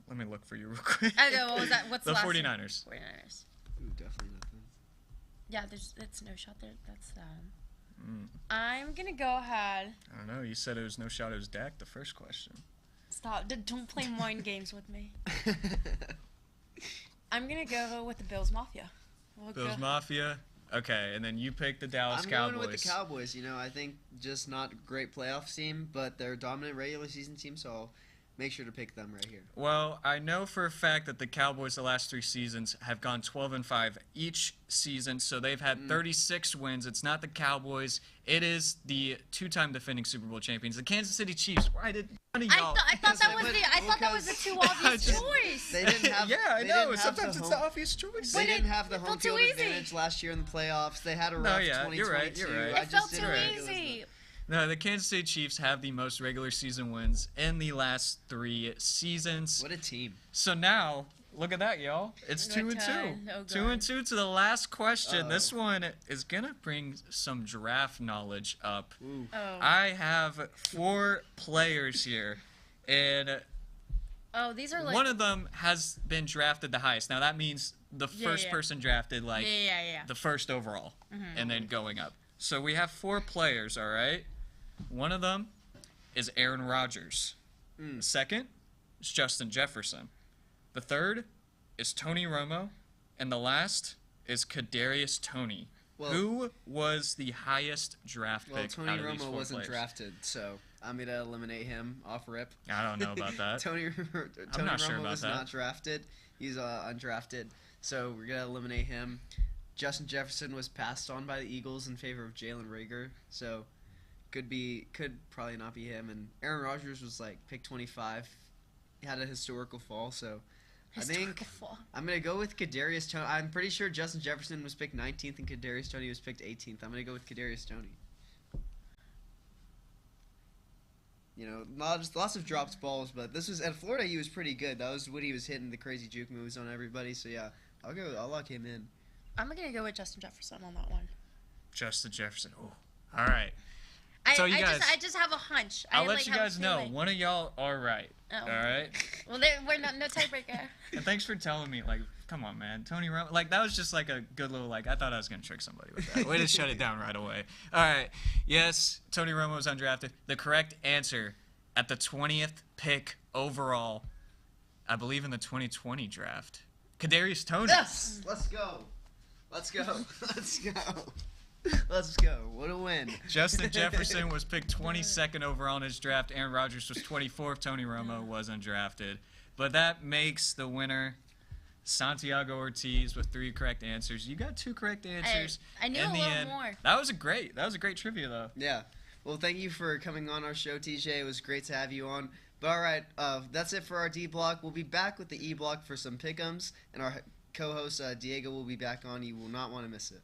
Let me look for you real quick. Okay, what was that? What's the last 49ers. 49ers. Ooh, definitely nothing. Yeah, it's no shot there. That's I'm going to go ahead. I don't know. You said it was no shot. It was Dak, the first question. Stop. Don't play mind games with me. I'm going to go with the Bills Mafia. Bills Mafia. Okay, and then you picked the Dallas Cowboys. I'm going with the Cowboys. I think just not a great playoff team, but they're a dominant regular season team, so I'll make sure to pick them right here. Well, I know for a fact that the Cowboys the last 3 seasons have gone 12-5 each season, so they've had 36 wins. It's not the Cowboys. It is the 2-time defending Super Bowl champions, the Kansas City Chiefs. Why did none of y'all? I thought that was the too obvious choice. They didn't have. Yeah, I they know. didn't have Sometimes it's the obvious choice. They didn't have the it home felt too field easy. advantage last year in the playoffs. They had a rough No, yeah, 2022. you're right, you're right. I It felt just too didn't feel easy. No, the Kansas City Chiefs have the most regular season wins in the last 3 seasons. What a team. So now, look at that, y'all. It's 2-2. Oh, 2-2 to the last question. This one is going to bring some draft knowledge up. Oh. I have 4 players here, and These are like... one of them has been drafted the highest. Now, that means the first person drafted, like, Yeah. the first overall, and then going up. So we have 4 players, all right? One of them is Aaron Rodgers. The second is Justin Jefferson. The third is Tony Romo. And the last is Kadarius Toney. Well, Who was the highest draft pick Tony out of these Romo 4 wasn't players? drafted, so I'm going to eliminate him off rip. I don't know about that. Tony not Romo sure about was that. not drafted. He's undrafted, so we're going to eliminate him. Justin Jefferson was passed on by the Eagles in favor of Jalen Reagor, so could probably not be him. And Aaron Rodgers was like pick 25. He had a historical fall, so I think I'm gonna go with Kadarius Toney. I'm pretty sure Justin Jefferson was picked 19th and Kadarius Toney was picked 18th. I'm gonna go with Kadarius Toney. Lots of dropped balls, but this was at Florida. He was pretty good. That was when he was hitting the crazy juke moves on everybody. So yeah, I'll lock him in. I'm going to go with Justin Jefferson on that one. Justin Jefferson. Oh, all right. I just have a hunch. I'll let you guys know. One of y'all are right. Oh. All right? Well, we're no tiebreaker. And thanks for telling me, like, come on, man. Tony Romo, like, that was just like a good little, like, I thought I was going to trick somebody with that. Way to shut it down right away. All right. Yes, Tony Romo was undrafted. The correct answer at the 20th pick overall, I believe in the 2020 draft, Kadarius Toney. Yes! Let's go. Let's go. Let's go. Let's go. What a win. Justin Jefferson was picked 22nd overall in his draft. Aaron Rodgers was 24th. Tony Romo was undrafted. But that makes the winner Santiago Ortiz with 3 correct answers. You got 2 correct answers. I knew in a the little end. more. That was a great trivia, though. Yeah. Well, thank you for coming on our show, TJ. It was great to have you on. But all right, that's it for our D block. We'll be back with the E block for some pick'ems, and our co-host Diego will be back on. You will not want to miss it.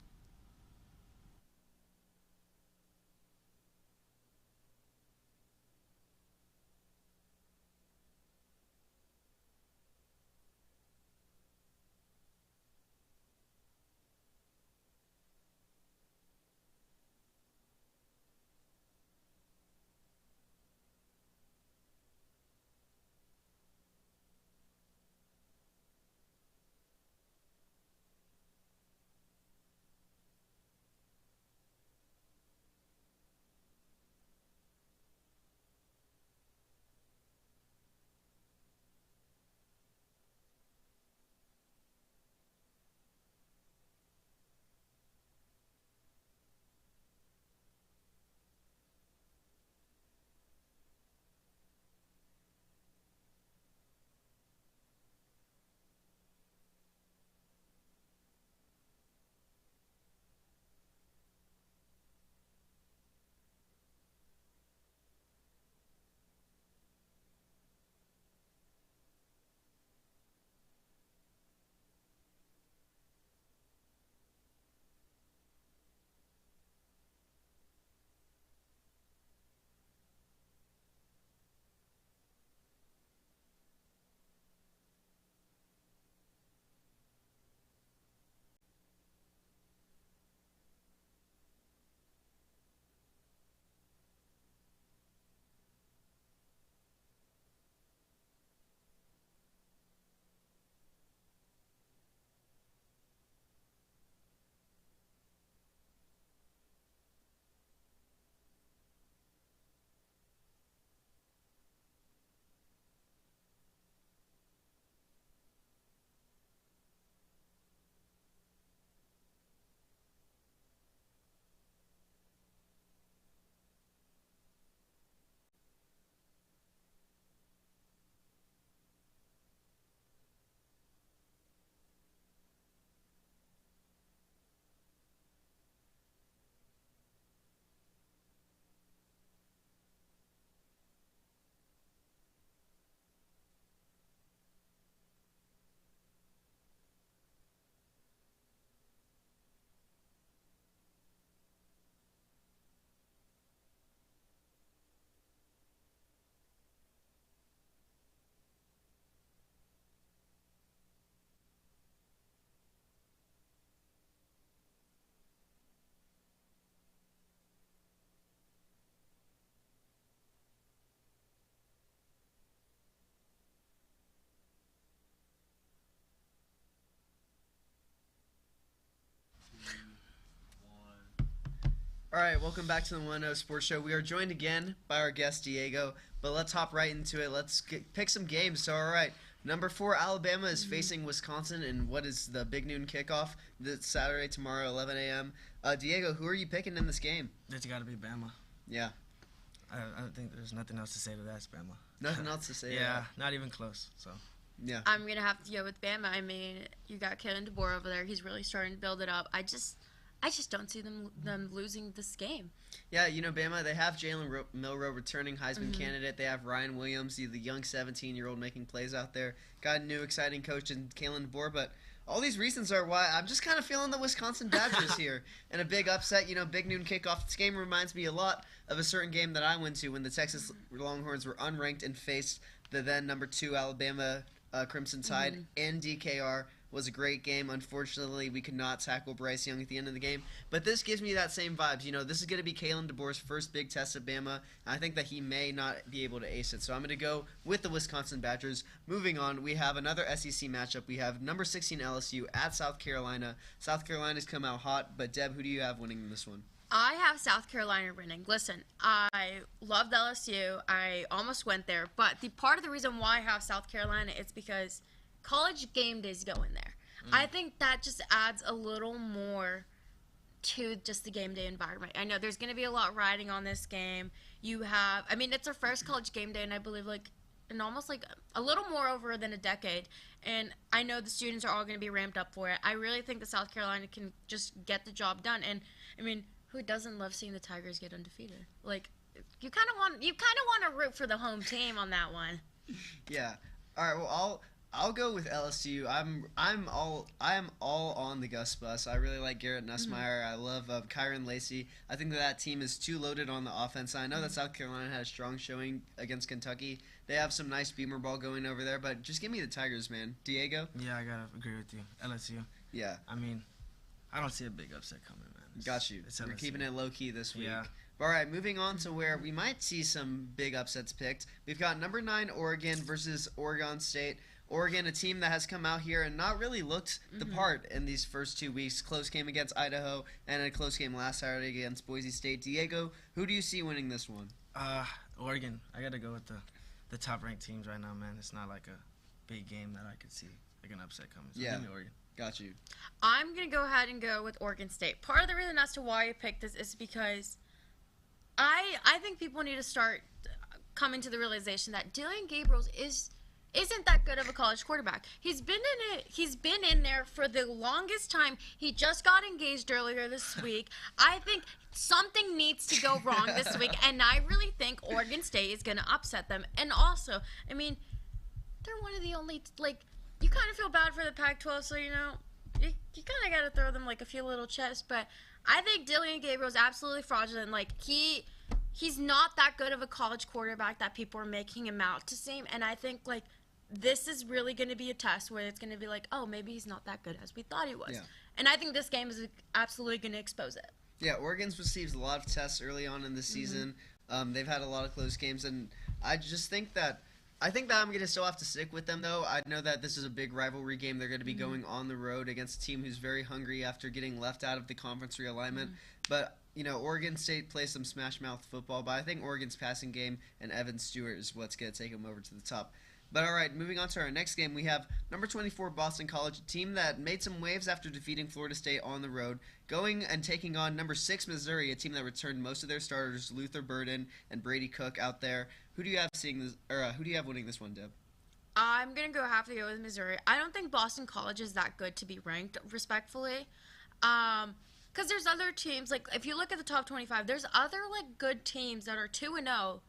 All right, welcome back to the 1-0 Sports Show. We are joined again by our guest, Diego, but let's hop right into it. Let's pick some games. So, all right, number 4, Alabama is facing Wisconsin in what is the big noon kickoff this Saturday, tomorrow, 11 a.m. Diego, who are you picking in this game? It's got to be Bama. Yeah. I think there's nothing else to say to that. It's Bama. Nothing else to say. Yeah, not even close. So. Yeah. I'm going to have to go with Bama. I mean, you got Kalen DeBoer over there. He's really starting to build it up. I just don't see them losing this game. Yeah, you know, Bama, they have Jalen Milroe, returning Heisman candidate. They have Ryan Williams, the young 17-year-old making plays out there. Got a new exciting coach in Kalen DeBoer, but all these reasons are why I'm just kind of feeling the Wisconsin Badgers here. And a big upset, you know, big noon kickoff. This game reminds me a lot of a certain game that I went to when the Texas Longhorns were unranked and faced the then number 2 Alabama Crimson Tide in DKR. Was a great game. Unfortunately, we could not tackle Bryce Young at the end of the game. But this gives me that same vibes. You know, this is going to be Kalen DeBoer's first big test at Bama. I think that he may not be able to ace it. So I'm going to go with the Wisconsin Badgers. Moving on, we have another SEC matchup. We have number 16 LSU at South Carolina. South Carolina's come out hot. But, Deb, who do you have winning in this one? I have South Carolina winning. Listen, I loved LSU. I almost went there. But the part of the reason why I have South Carolina is because College game days going there. I think that just adds a little more to just the game day environment. I know there's going to be a lot riding on this game. It's our first college game day, and I believe in almost a little more over than a decade. And I know the students are all going to be ramped up for it. I really think that South Carolina can just get the job done. And I mean, who doesn't love seeing the Tigers get undefeated? You kind of want to root for the home team on that one. Yeah. All right. Well, I'll go with LSU. I'm all on the Gus bus. I really like Garrett Nussmeier. I love Kyron Lacey. I think that team is too loaded on the offense. I know that South Carolina had a strong showing against Kentucky. They have some nice beamer ball going over there, but just give me the Tigers, man. Diego? Yeah, I gotta agree with you. LSU. Yeah. I mean, I don't see a big upset coming, man. Got you. We're keeping it low key this week. Yeah. All right, moving on to where we might see some big upsets picked. We've got number 9 Oregon versus Oregon State. Oregon, a team that has come out here and not really looked the part in these first 2 weeks. Close game against Idaho and a close game last Saturday against Boise State. Diego, who do you see winning this one? Oregon. I got to go with the top-ranked teams right now, man. It's not like a big game that I could see an upset coming. So give me Oregon. Got you. I'm going to go ahead and go with Oregon State. Part of the reason as to why I picked this is because I think people need to start coming to the realization that Dylan Gabriel isn't that good of a college quarterback. He's been in there for the longest time. He just got engaged earlier this week. I think something needs to go wrong this week, and I really think Oregon State is going to upset them. And also, I mean, they're one of the only, you kind of feel bad for the Pac-12, so, you kind of got to throw them, a few little chips. But I think Dylan Gabriel is absolutely fraudulent. He's not that good of a college quarterback that people are making him out to seem. And I think, this is really going to be a test where it's going to be oh, maybe he's not that good as we thought he was. Yeah. And I think this game is absolutely going to expose it. Yeah, Oregon's received a lot of tests early on in the season. They've had a lot of close games, and I just think that I'm going to still have to stick with them, though. I know that this is a big rivalry game. They're going to be going on the road against a team who's very hungry after getting left out of the conference realignment. But, Oregon State plays some smash-mouth football, but I think Oregon's passing game and Evan Stewart is what's going to take them over to the top. But all right, moving on to our next game, we have number 24 Boston College, a team that made some waves after defeating Florida State on the road, going and taking on number 6 Missouri, a team that returned most of their starters, Luther Burden and Brady Cook out there. Who do you have who do you have winning this one, Deb? I'm gonna have to go with Missouri. I don't think Boston College is that good to be ranked respectfully, because there's other teams if you look at the top 25, there's other good teams that are 2-0.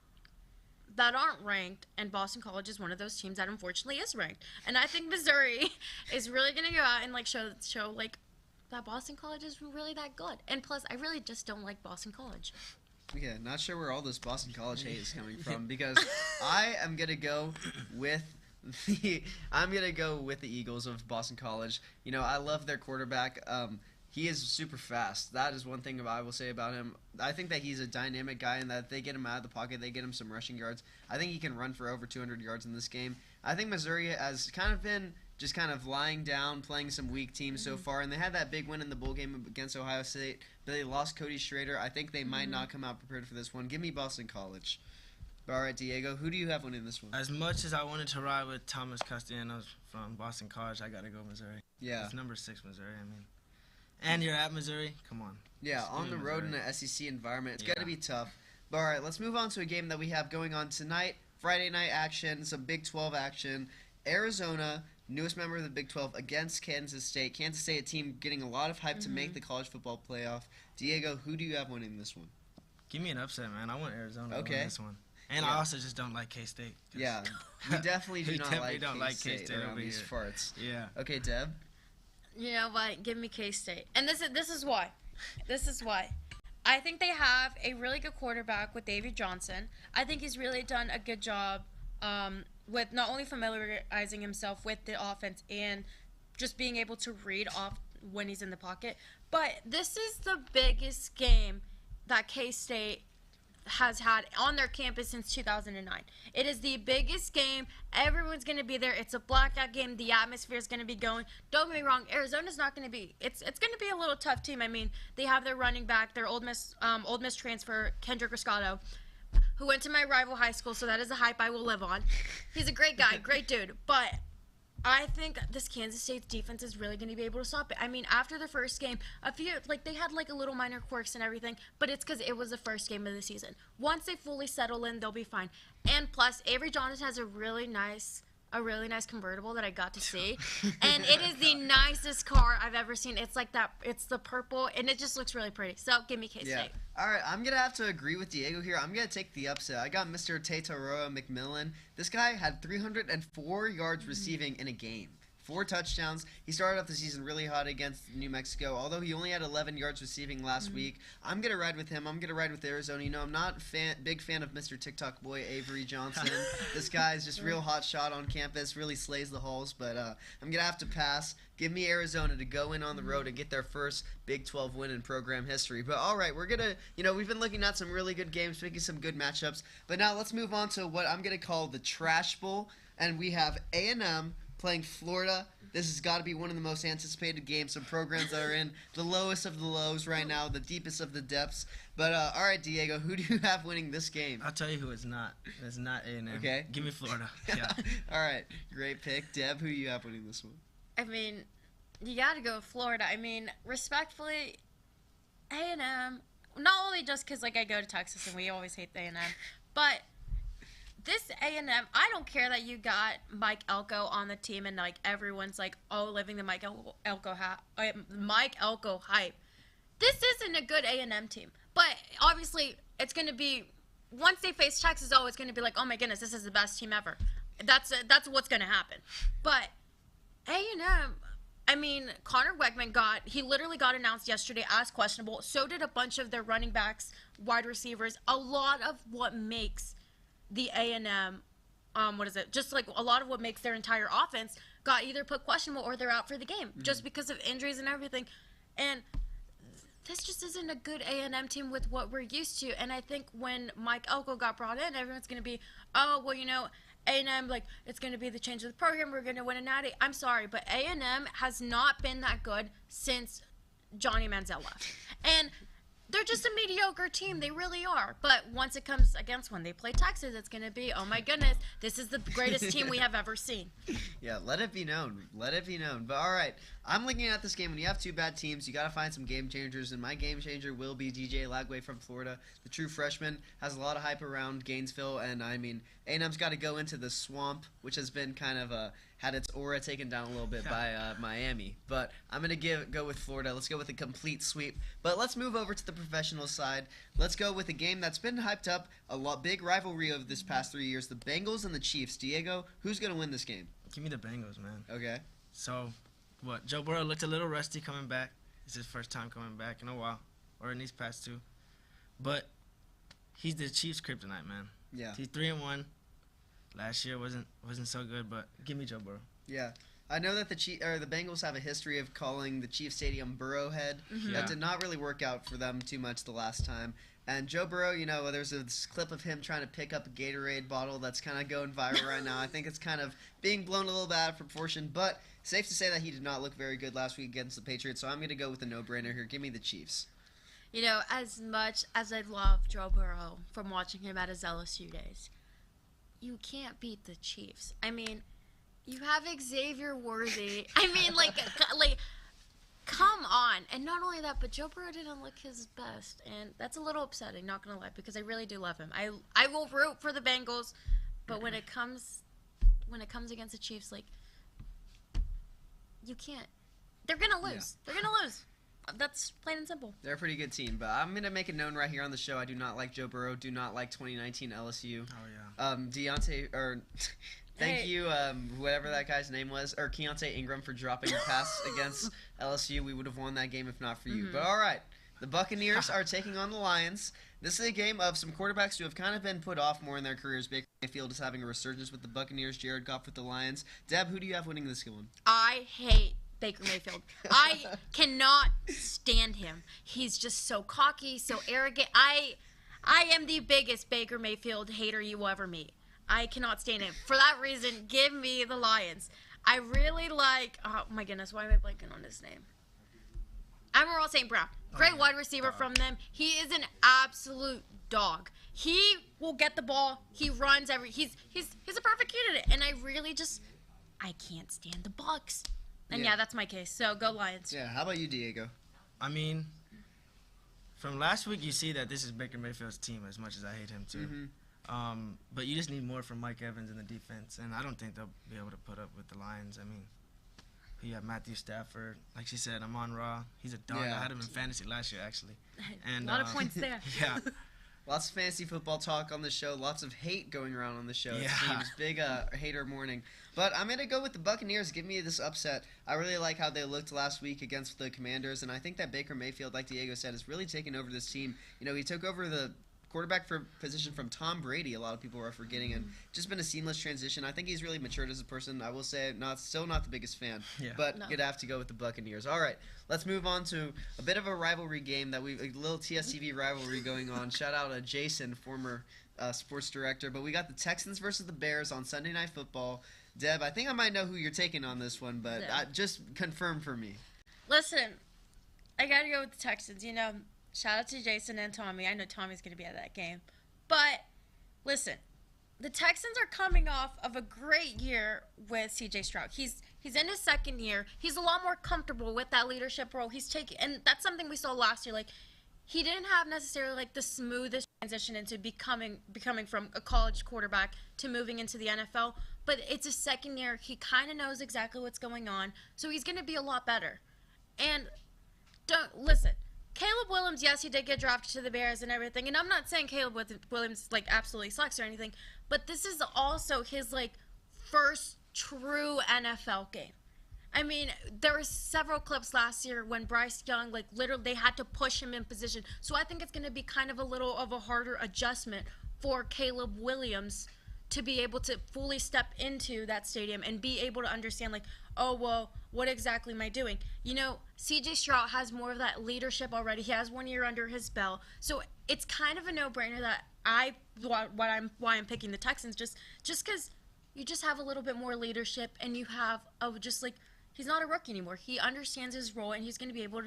That aren't ranked, and Boston College is one of those teams that unfortunately is ranked. And I think Missouri is really going to go out and show that Boston College is really that good. And plus, I really just don't like Boston College. Yeah, not sure where all this Boston College hate is coming from because I am going to go with the Eagles of Boston College. I love their quarterback. He is super fast. That is one thing I will say about him. I think that he's a dynamic guy and that if they get him out of the pocket, they get him some rushing yards. I think he can run for over 200 yards in this game. I think Missouri has kind of been just kind of lying down, playing some weak teams so far, and they had that big win in the bowl game against Ohio State, but they lost Cody Schrader. I think they might not come out prepared for this one. Give me Boston College. All right, Diego, who do you have winning this one? As much as I wanted to ride with Thomas Castellanos from Boston College, I got to go Missouri. Yeah. It's number 6 Missouri, I mean. And you're at Missouri? Come on. Yeah, Just on the give me road in Missouri. an SEC environment. It's Yeah. got to be tough. But all right, let's move on to a game that we have going on tonight. Friday night action, some Big 12 action. Arizona, newest member of the Big 12, against Kansas State. Kansas State, a team getting a lot of hype to make the college football playoff. Diego, who do you have winning this one? Give me an upset, man. I want Arizona to Okay. win this one. And Yeah. I also just don't like K-State. 'cause Yeah, we definitely do we not definitely like don't like K-State K-State around over these here. farts. Yeah. Okay, Deb? You know what? Give me K-State. And this is why. This is why. I think they have a really good quarterback with Davy Johnson. I think he's really done a good job with not only familiarizing himself with the offense and just being able to read off when he's in the pocket. But this is the biggest game that K-State has had on their campus since 2009. It is the biggest game. Everyone's going to be there. It's a blackout game. The atmosphere is going to be going. Don't get me wrong. Arizona's not going to be. It's going to be a little tough team. I mean, they have their running back, their Old Miss transfer, Kendrick Riscado, who went to my rival high school. So that is a hype I will live on. He's a great guy, great dude. But I think this Kansas State's defense is really going to be able to stop it. I mean, after the first game, they had a little minor quirks and everything, but it's because it was the first game of the season. Once they fully settle in, they'll be fine. And plus, Avery Johnson has a really nice convertible that I got to see, and it is the nicest car I've ever seen. It's like that. It's the purple, and it just looks really pretty. So give me K-State. Yeah. All right, I'm going to have to agree with Diego here. I'm going to take the upset. I got Mr. Tataroa McMillan. This guy had 304 yards receiving in a game. 4 touchdowns. He started off the season really hot against New Mexico, although he only had 11 yards receiving last week. I'm going to ride with him. I'm going to ride with Arizona. You know, I'm not big fan of Mr. TikTok boy Avery Johnson. This guy is just real hot shot on campus, really slays the halls, but I'm going to have to pass. Give me Arizona to go in on the road and get their first Big 12 win in program history. But all right, we're going to, we've been looking at some really good games, picking some good matchups. But now let's move on to what I'm going to call the Trash Bowl. And we have A&M playing Florida. This has got to be one of the most anticipated games. Some programs that are in the lowest of the lows right now, the deepest of the depths. But all right, Diego, who do you have winning this game? I'll tell you who it's not. It's not A&M. Okay. Give me Florida. Yeah. All right, great pick. Deb, who do you have winning this one? I mean, you got to go with Florida. I mean, respectfully, A&M, not only just because, I go to Texas and we always hate the A&M, but this A&M, I don't care that you got Mike Elko on the team and, everyone's living the Mike Elko hype. This isn't a good A&M team. But, obviously, it's going to be, once they face Texas, it's going to be oh, my goodness, this is the best team ever. That's what's going to happen. But A&M, I mean, Connor Wegman he literally got announced yesterday as questionable. So did a bunch of their running backs, wide receivers. A lot of what makes the A&M, just a lot of what makes their entire offense got either put questionable or they're out for the game just because of injuries and everything. And this just isn't a good A&M team with what we're used to. And I think when Mike Elko got brought in, everyone's going to be, A&M, it's going to be the change of the program. We're going to win a natty. I'm sorry, but A&M has not been that good since Johnny Manziel left. And they're just a mediocre team. They really are. But once it comes against when they play Texas, it's going to be, oh, my goodness, this is the greatest team we have ever seen. Yeah, let it be known. Let it be known. But, all right, I'm looking at this game. When you have 2 bad teams, you got to find some game changers, and my game changer will be DJ Lagway from Florida. The true freshman has a lot of hype around Gainesville, and, I mean, A&M's got to go into the swamp, which has been kind of had its aura taken down a little bit by Miami. But I'm going to go with Florida. Let's go with a complete sweep. But let's move over to the professional side. Let's go with a game that's been hyped up, big rivalry of this past 3 years, the Bengals and the Chiefs. Diego, who's going to win this game? Give me the Bengals, man. Okay. So, what? Joe Burrow looked a little rusty coming back. It's his first time coming back in a while, or in these past 2. But he's the Chiefs' kryptonite, man. Yeah. He's 3-1. Last year wasn't so good, but give me Joe Burrow. Yeah. I know that the Bengals have a history of calling the Chiefs Stadium Burrowhead. Mm-hmm. That did not really work out for them too much the last time. And Joe Burrow, there's this clip of him trying to pick up a Gatorade bottle that's kind of going viral right now. I think it's kind of being blown a little bit out of proportion, but safe to say that he did not look very good last week against the Patriots, so I'm going to go with a no-brainer here. Give me the Chiefs. As much as I love Joe Burrow from watching him at his LSU days, you can't beat the Chiefs. I mean, you have Xavier Worthy. I mean, like, come on. And not only that, but Joe Burrow didn't look his best. And that's a little upsetting, not going to lie, because I really do love him. I will root for the Bengals, but when it comes against the Chiefs, like, you can't. They're going to lose. Yeah. They're going to lose. That's plain and simple. They're a pretty good team, but I'm going to make it known right here on the show. I do not like Joe Burrow. Do not like 2019 LSU. Oh, yeah. Thank you, whatever that guy's name was, or Keontae Ingram for dropping a pass against LSU. We would have won that game if not for you. But all right, the Buccaneers are taking on the Lions. This is a game of some quarterbacks who have kind of been put off more in their careers. Baker Mayfield is having a resurgence with the Buccaneers. Jared Goff with the Lions. Deb, who do you have winning this one? I hate Baker Mayfield. I cannot stand him. He's just so cocky, so arrogant. I am the biggest Baker Mayfield hater you will ever meet. I cannot stand him. For that reason, give me the Lions. I really like, oh my goodness, why am I blanking on his name? Amon-Ra St. Brown. Great wide receiver from them. He is an absolute dog. He will get the ball. He runs he's a perfect candidate. And I really I can't stand the Bucs. And yeah, that's my case. So go Lions. Yeah, how about you, Diego? I mean, from last week, you see that this is Baker Mayfield's team as much as I hate him, too. Mm-hmm. But you just need more from Mike Evans in the defense, and I don't think they'll be able to put up with the Lions. I mean, you have Matthew Stafford. Like she said, Amon-Ra. He's a dog. Yeah. I had him in fantasy last year, actually. And a lot of points there. Yeah. Lots of fantasy football talk on the show. Lots of hate going around on the show. Yeah. It seems big hater morning. But I'm going to go with the Buccaneers. Give me this upset. I really like how they looked last week against the Commanders, and I think that Baker Mayfield, like Diego said, has really taken over this team. He took over the quarterback position from Tom Brady. A lot of people are forgetting, and just been a seamless transition. I think he's really matured as a person. I will say, still not the biggest fan, but you'd have to go with the Buccaneers. All right, let's move on to a bit of a rivalry game a little TSTV rivalry going on. Shout out to Jason, former sports director. But we got the Texans versus the Bears on Sunday Night Football. Deb, I think I might know who you're taking on this one, but just confirm for me. Listen, I got to go with the Texans. Shout out to Jason and Tommy. I know Tommy's going to be at that game. But, listen, the Texans are coming off of a great year with C.J. Stroud. He's in his second year. He's a lot more comfortable with that leadership role. And that's something we saw last year. Like, he didn't have necessarily, the smoothest transition into becoming from a college quarterback to moving into the NFL. But it's his second year. He kind of knows exactly what's going on. So he's going to be a lot better. And, listen. Caleb Williams, yes, he did get drafted to the Bears and everything, and I'm not saying Caleb Williams absolutely sucks or anything, but this is also his first true NFL game. I mean, there were several clips last year when Bryce Young literally they had to push him in position. So I think it's going to be kind of a little of a harder adjustment for Caleb Williams to be able to fully step into that stadium and be able to understand oh, well, what exactly am I doing? C.J. Stroud has more of that leadership already. He has 1 year under his belt. So it's kind of a no-brainer that why I'm picking the Texans, just because you just have a little bit more leadership and you have he's not a rookie anymore. He understands his role and he's going to be able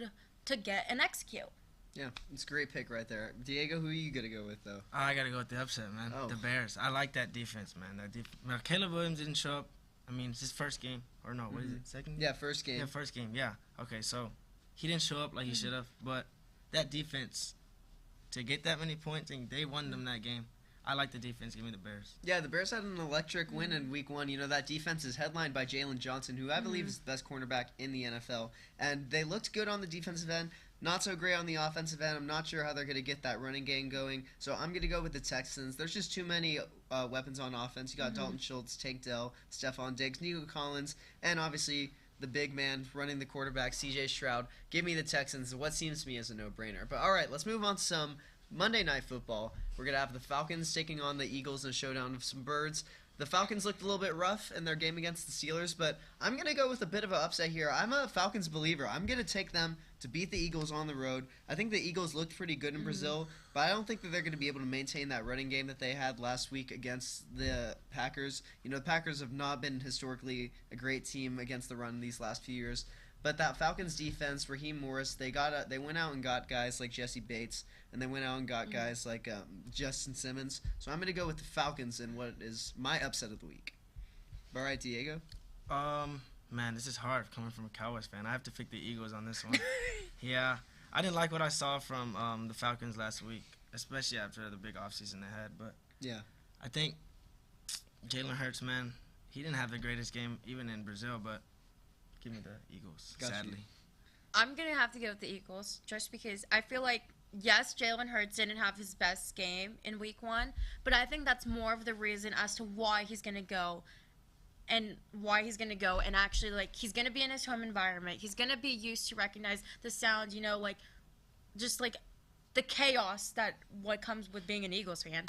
to get and execute. Yeah, it's a great pick right there. Diego, who are you going to go with, though? I got to go with the upset, man. Oh. The Bears. I like that defense, man. Now, Caleb Williams didn't show up. I mean, it's his first game. Or no, what is it? Second game? Yeah, first game. Yeah, first game. Yeah. Okay, so he didn't show up like he should have. But that defense, to get that many points, and they won them that game. I like the defense. Give me the Bears. Yeah, the Bears had an electric win in Week 1. That defense is headlined by Jalen Johnson, who I believe is the best cornerback in the NFL. And they looked good on the defensive end. Not so great on the offensive end. I'm not sure how they're going to get that running game going. So I'm going to go with the Texans. There's just too many weapons on offense. You got Dalton Schultz, Tank Dell, Stephon Diggs, Nico Collins, and obviously the big man running the quarterback, C.J. Stroud. Give me the Texans, what seems to me as a no-brainer. But all right, let's move on to some Monday Night Football. We're going to have the Falcons taking on the Eagles in a showdown of some birds. The Falcons looked a little bit rough in their game against the Steelers, but I'm going to go with a bit of an upset here. I'm a Falcons believer. I'm going to take them to beat the Eagles on the road. I think the Eagles looked pretty good in Brazil, but I don't think that they're going to be able to maintain that running game that they had last week against the Packers. You know, the Packers have not been historically a great team against the run these last few years. But that Falcons defense, Raheem Morris, they went out and got guys like Jesse Bates, and they went out and got guys like Justin Simmons. So I'm going to go with the Falcons in what is my upset of the week. All right, Diego? Man, this is hard coming from a Cowboys fan. I have to pick the Eagles on this one. Yeah, I didn't like what I saw from the Falcons last week, especially after the big offseason they had. But yeah, I think Jalen Hurts, man, he didn't have the greatest game even in Brazil, but give me the Eagles, sadly. I'm going to have to go with the Eagles just because I feel like, yes, Jalen Hurts didn't have his best game in week 1, but I think that's more of the reason as to why he's going to go and actually, like, he's going to be in his home environment. He's going to be used to recognize the sound, you know, like, just, like, the chaos what comes with being an Eagles fan.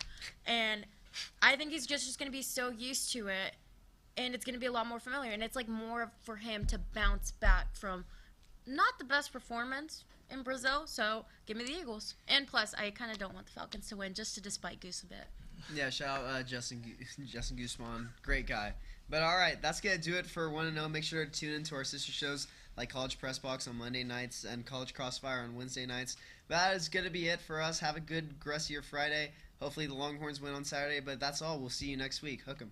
And I think he's just going to be so used to it, and it's going to be a lot more familiar. And it's, like, more for him to bounce back from not the best performance in Brazil. So give me the Eagles. And plus, I kind of don't want the Falcons to win just to despite Goose a bit. Yeah, shout out Justin Guzman. Great guy. But all right, that's going to do it for 1-0. Make sure to tune into our sister shows like College Press Box on Monday nights and College Crossfire on Wednesday nights. That is going to be it for us. Have a good rest of your Friday. Hopefully the Longhorns win on Saturday, but that's all. We'll see you next week. Hook 'em.